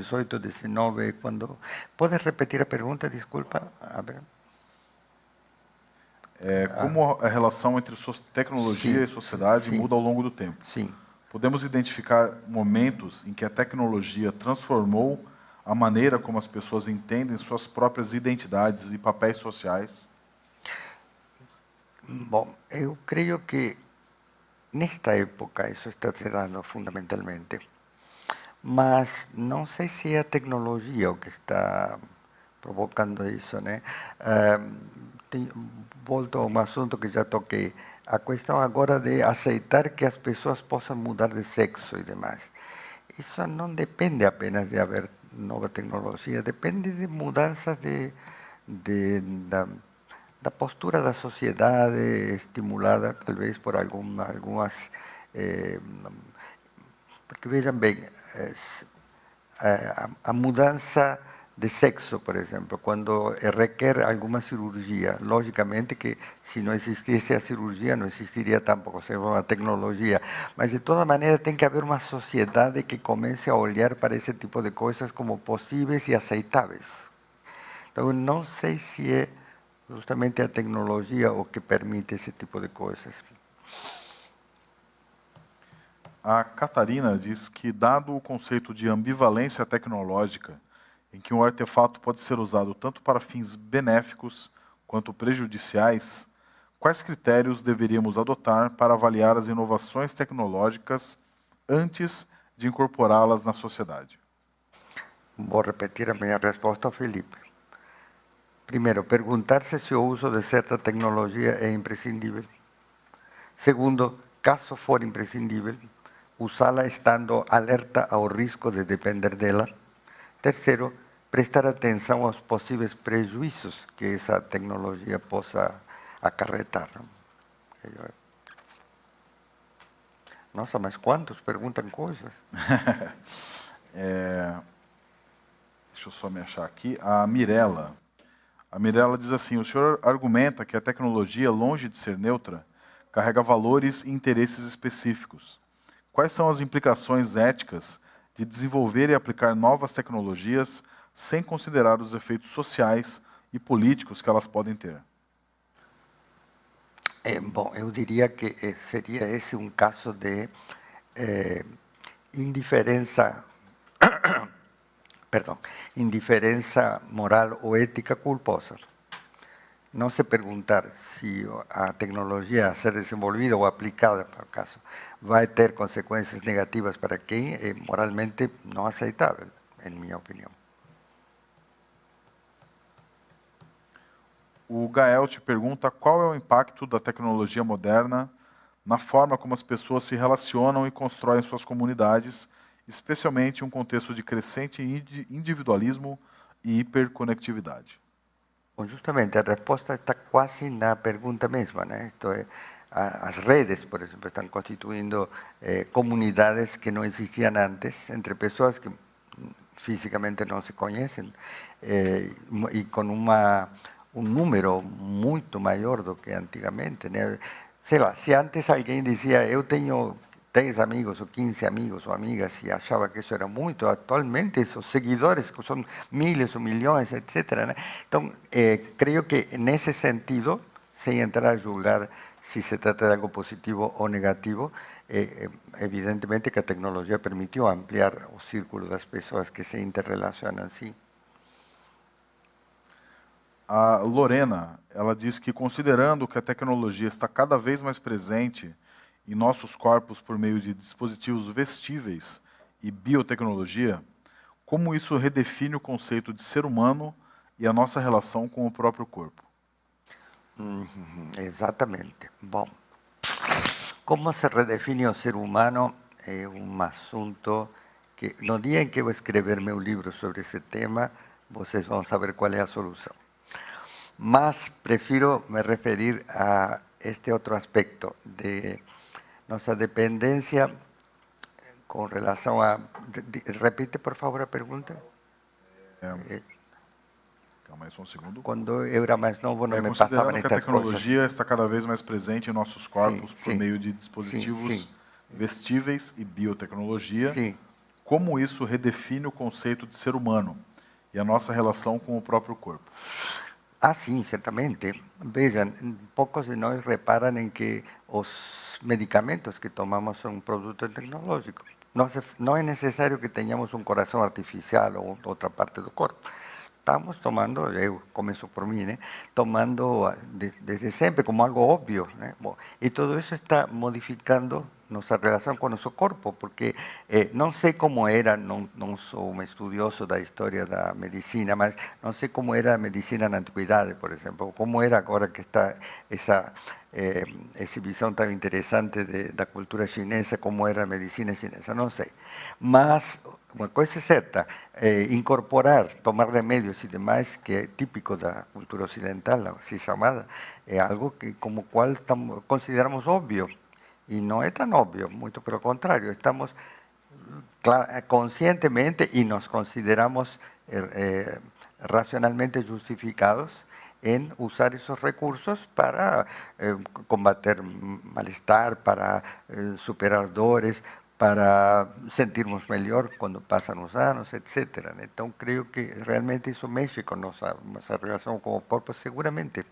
XVIII, XIX, quando... Pode repetir a pergunta, desculpa? A ver. Como a relação entre tecnologia e sociedade muda ao longo do tempo? Sim. Podemos identificar momentos em que a tecnologia transformou a maneira como as pessoas entendem suas próprias identidades e papéis sociais? Bom, eu creio que nesta época isso está se dando fundamentalmente, mas não sei se é a tecnologia o que está provocando isso, né? Volto a um assunto que já toquei, a questão agora de aceitar que as pessoas possam mudar de sexo e demais. Isso não depende apenas de haver nova tecnologia, depende de mudanças da postura da sociedade, estimulada talvez por algumas... porque vejam bem, a mudança de sexo, por exemplo, quando requer alguma cirurgia, logicamente que se não existisse a cirurgia, não existiria tampouco uma tecnologia, mas de toda maneira tem que haver uma sociedade que comece a olhar para esse tipo de coisas como possíveis e aceitáveis. Então, não sei se é justamente a tecnologia o que permite esse tipo de coisas. A Catarina diz que, dado o conceito de ambivalência tecnológica, em que um artefato pode ser usado tanto para fins benéficos quanto prejudiciais, quais critérios deveríamos adotar para avaliar as inovações tecnológicas antes de incorporá-las na sociedade? Vou repetir a minha resposta ao Felipe. Primeiro, perguntar-se se o uso de certa tecnologia é imprescindível. Segundo, caso for imprescindível, usá-la estando alerta ao risco de depender dela. Terceiro, prestar atenção aos possíveis prejuízos que essa tecnologia possa acarretar. Nossa, mas quantos perguntam coisas? Deixa eu só me achar aqui. A Mirella diz assim, o senhor argumenta que a tecnologia, longe de ser neutra, carrega valores e interesses específicos. Quais são as implicações éticas de desenvolver e aplicar novas tecnologias sem considerar os efeitos sociais e políticos que elas podem ter? Bom, eu diria que seria esse um caso de indiferença indiferença moral ou ética culposa. Não se perguntar se a tecnologia a ser desenvolvida ou aplicada, por acaso, vai ter consequências negativas para quem é moralmente não aceitável, em minha opinião. O Gael te pergunta qual é o impacto da tecnologia moderna na forma como as pessoas se relacionam e constroem suas comunidades, especialmente em um contexto de crescente individualismo e hiperconectividade. Bom, justamente, a resposta está quase na pergunta mesma, né? Isto é, as redes, por exemplo, estão constituindo comunidades que não existiam antes, entre pessoas que fisicamente não se conhecem, e com um número muito maior do que antigamente, né? Sei lá, se antes alguém dizia, eu tenho 10 amigos ou 15 amigos ou amigas e achava que isso era muito, atualmente os seguidores são miles ou milhões, etc. Né? Então, creio que nesse sentido, sem entrar a julgar se se trata de algo positivo ou negativo, evidentemente que a tecnologia permitiu ampliar o círculo das pessoas que se interrelacionam, sim. A Lorena, ela diz que considerando que a tecnologia está cada vez mais presente em nossos corpos por meio de dispositivos vestíveis e biotecnologia, como isso redefine o conceito de ser humano e a nossa relação com o próprio corpo? Exatamente. Bom, como se redefine o ser humano é um assunto que, no dia em que eu escrever meu livro sobre esse tema, vocês vão saber qual é a solução. Mas prefiro me referir a este outro aspecto de nossa dependência com relação a... Repite, por favor, a pergunta. Calma aí, só um segundo. Quando eu era mais novo, não me passava considerando que a nestas tecnologia coisas. está cada vez mais presente em nossos corpos Sim, por sim. meio de dispositivos Sim. vestíveis e biotecnologia, Sim. como isso redefine o conceito de ser humano e a nossa relação com o próprio corpo? Ah, sim, certamente. Vejam, poucos de nós reparam em que os medicamentos que tomamos são um produto tecnológico. Não é necessário que tenhamos um coração artificial ou outra parte do corpo. Estamos tomando, eu começo por mim, né? Tomando desde sempre como algo óbvio, né? Bom, e tudo isso está modificando nossa relação com o nosso corpo, porque não sei como era, não sou um estudioso da história da medicina, mas não sei como era a medicina na antiguidade, por exemplo, como era agora que está essa exibição tão interessante da cultura chinesa, como era a medicina chinesa, não sei. Mas uma coisa é certa, incorporar, tomar remédios e demais, que é típico da cultura ocidental, assim chamada, é algo que, como qual consideramos óbvio. E não é tão óbvio, muito pelo contrário, estamos conscientemente e nos consideramos racionalmente justificados em usar esses recursos para combater mal-estar, para superar dores, para sentirmos melhor quando passam os anos, etc. Então, creio que realmente isso mexe com nossa relação com o corpo, seguramente.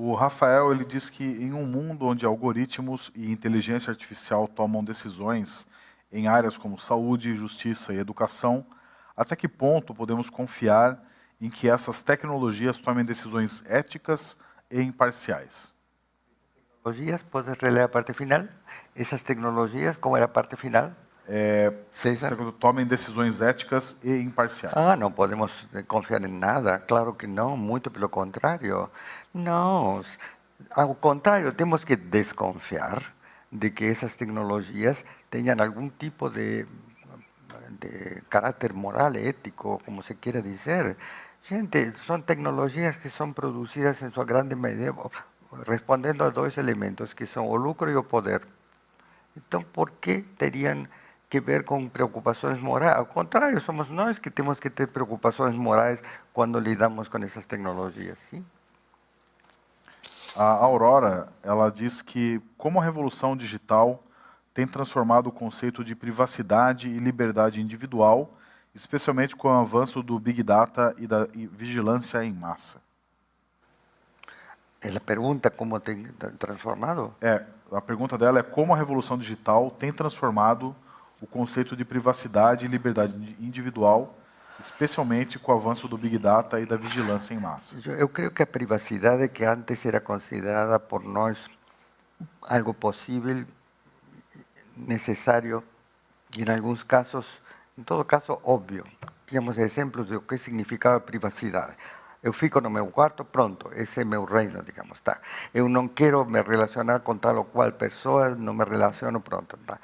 O Rafael, ele diz que em um mundo onde algoritmos e inteligência artificial tomam decisões em áreas como saúde, justiça e educação, até que ponto podemos confiar em que essas tecnologias tomem decisões éticas e imparciais? Tecnologias, podes reler a parte final? Essas tecnologias, como era a parte final? Tomem decisões éticas e imparciais. Ah, não podemos confiar em nada, claro que não, muito pelo contrário. Não, ao contrário, temos que desconfiar de que essas tecnologias tenham algum tipo de caráter moral, ético, como se queira dizer. Gente, são tecnologias que são produzidas em sua grande medida respondendo a dois elementos, que são o lucro e o poder. Então, por que teriam que ver com preocupações morais? Ao contrário, somos nós que temos que ter preocupações morais quando lidamos com essas tecnologias, sim? A Aurora, ela diz que como a revolução digital tem transformado o conceito de privacidade e liberdade individual, especialmente com o avanço do Big Data e da vigilância em massa. Ela pergunta como tem transformado? A pergunta dela é como a revolução digital tem transformado o conceito de privacidade e liberdade individual, especialmente com o avanço do Big Data e da vigilância em massa? Eu creio que a privacidade, que antes era considerada por nós algo possível, necessário, e em alguns casos, em todo caso, óbvio. Tínhamos exemplos de o que significava privacidade. Eu fico no meu quarto, pronto, esse é meu reino, digamos, tá? Eu não quero me relacionar com tal ou qual pessoa, não me relaciono, pronto, tá?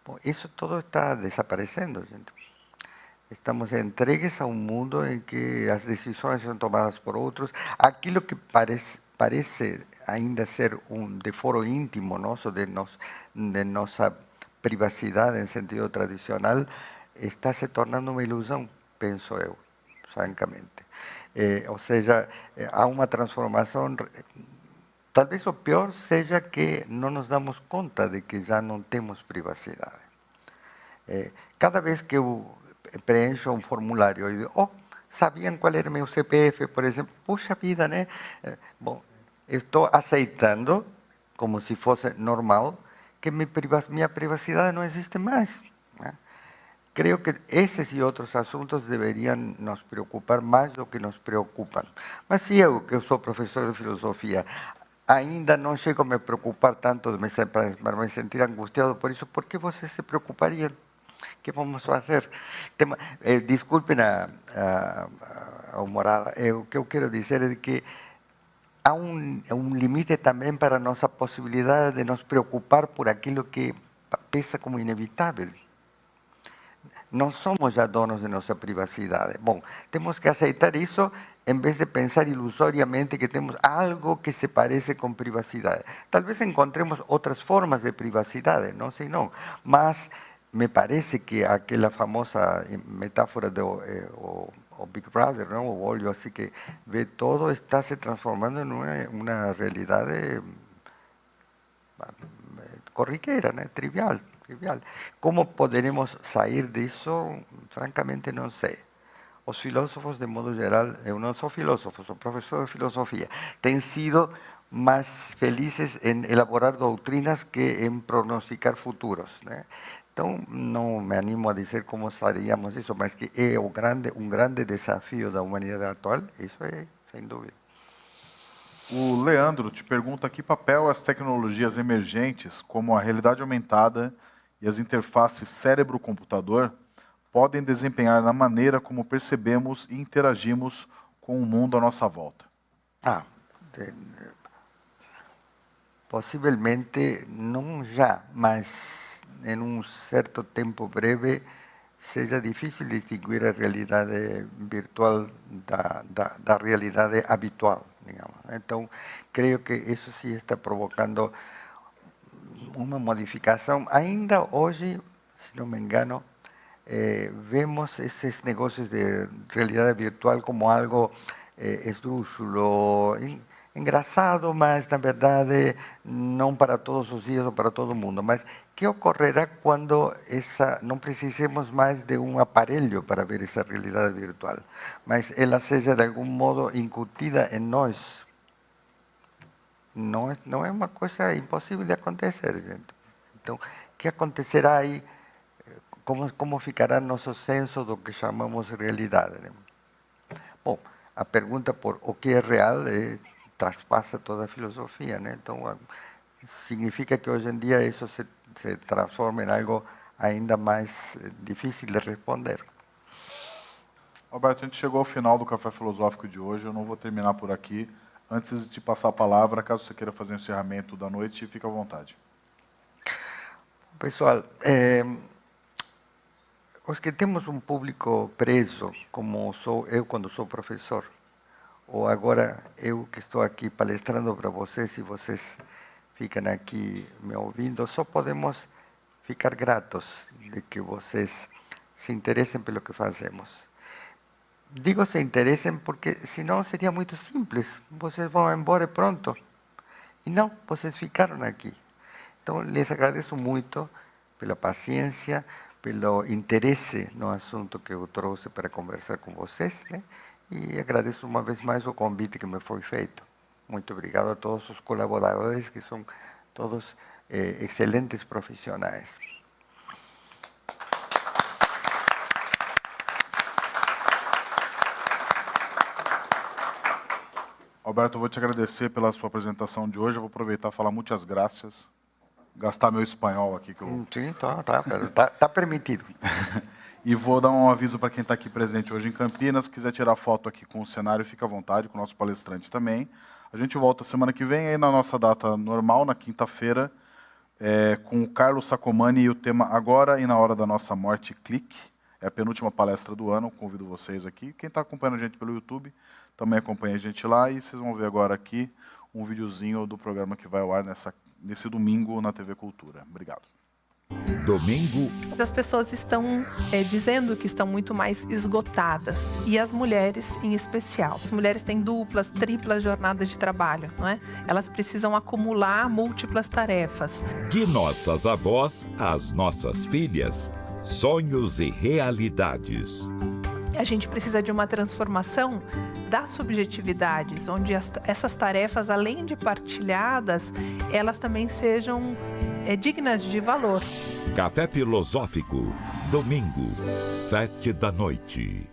Bom, isso todo está desaparecendo, gente. Estamos entregues a um mundo em que as decisões são tomadas por outros. Aquilo que parece ainda ser um decoro íntimo nosso, de nossa privacidade em sentido tradicional, está se tornando uma ilusão, penso eu, francamente. Ou seja, há uma transformação. Talvez o pior seja que não nos damos conta de que já não temos privacidade. Cada vez que eu preencho um formulário e digo, sabiam qual era meu CPF, por exemplo, puxa vida, né? Bom, eu estou aceitando, como se fosse normal, que minha privacidade não existe mais, né? Creio que esses e outros assuntos deveriam nos preocupar mais do que nos preocupam. Mas se eu, que eu sou professor de filosofia, ainda não chego a me preocupar tanto, para me sentir angustiado por isso, por que vocês se preocupariam? O que vamos fazer? Desculpem a humorada. O que eu quero dizer é que há um limite também para a nossa possibilidade de nos preocupar por aquilo que pesa como inevitável. Não somos já donos de nossa privacidade. Bom, temos que aceitar isso em vez de pensar ilusoriamente que temos algo que se parece com privacidade. Talvez encontremos outras formas de privacidade, não sei não, mas me parece que aquela famosa metáfora do o Big Brother, não? O olho assim que vê todo, está se transformando em uma realidade corriqueira, né? Trivial. Como poderemos sair disso? Francamente não sei. Os filósofos, de modo geral, eu não sou filósofo, sou professor de filosofia, têm sido mais felizes em elaborar doutrinas que em pronosticar futuros, né? Então, não me animo a dizer como faríamos isso, mas que é um grande desafio da humanidade atual, isso é sem dúvida. O Leandro te pergunta que papel as tecnologias emergentes, como a realidade aumentada e as interfaces cérebro-computador, podem desempenhar na maneira como percebemos e interagimos com o mundo à nossa volta. Possivelmente não já, mas em um certo tempo breve seja difícil distinguir a realidade virtual da realidade habitual, digamos. Então, creio que isso sim está provocando uma modificação. Ainda hoje, se não me engano, vemos esses negócios de realidade virtual como algo esdrúxulo, engraçado, mas na verdade não para todos os dias ou para todo mundo. Mas que ocorrerá quando não precisemos mais de um aparelho para ver essa realidade virtual, mas ela seja de algum modo incutida em nós? Não é uma coisa impossível de acontecer, gente. Então, o que acontecerá aí? Como ficará nosso senso do que chamamos realidade, né? Bom, a pergunta por o que é real traspassa toda a filosofia, né? Então, significa que hoje em dia isso se transforma em algo ainda mais difícil de responder. Alberto, a gente chegou ao final do Café Filosófico de hoje, eu não vou terminar por aqui. Antes de te passar a palavra, caso você queira fazer o encerramento da noite, fique à vontade. Pessoal, os que temos um público preso, como sou eu quando sou professor, ou agora eu que estou aqui palestrando para vocês e vocês ficam aqui me ouvindo, só podemos ficar gratos de que vocês se interessem pelo que fazemos. Digo se interessem porque senão seria muito simples, vocês vão embora e pronto. E não, vocês ficaram aqui. Então, lhes agradeço muito pela paciência, pelo interesse no assunto que eu trouxe para conversar com vocês, né? E agradeço uma vez mais o convite que me foi feito. Muito obrigado a todos os colaboradores, que são todos excelentes profissionais. Alberto, eu vou te agradecer pela sua apresentação de hoje. Eu vou aproveitar e falar muitas graças. Gastar meu espanhol aqui. Que eu... Sim, tá permitido. E vou dar um aviso para quem está aqui presente hoje em Campinas. Se quiser tirar foto aqui com o cenário, fica à vontade, com nossos palestrantes também. A gente volta semana que vem, aí na nossa data normal, na quinta-feira, com o Carlos Sacomani e o tema Agora e na Hora da Nossa Morte, Clique. É a penúltima palestra do ano, convido vocês aqui. Quem está acompanhando a gente pelo YouTube, também acompanha a gente lá. E vocês vão ver agora aqui um videozinho do programa que vai ao ar nesse domingo na TV Cultura. Obrigado. Domingo. As pessoas estão dizendo que estão muito mais esgotadas, e as mulheres em especial. As mulheres têm duplas, triplas jornadas de trabalho, não é? Elas precisam acumular múltiplas tarefas. De nossas avós às nossas filhas, sonhos e realidades. A gente precisa de uma transformação das subjetividades, onde essas tarefas, além de partilhadas, elas também sejam dignas de valor. Café Filosófico, domingo, 7 da noite.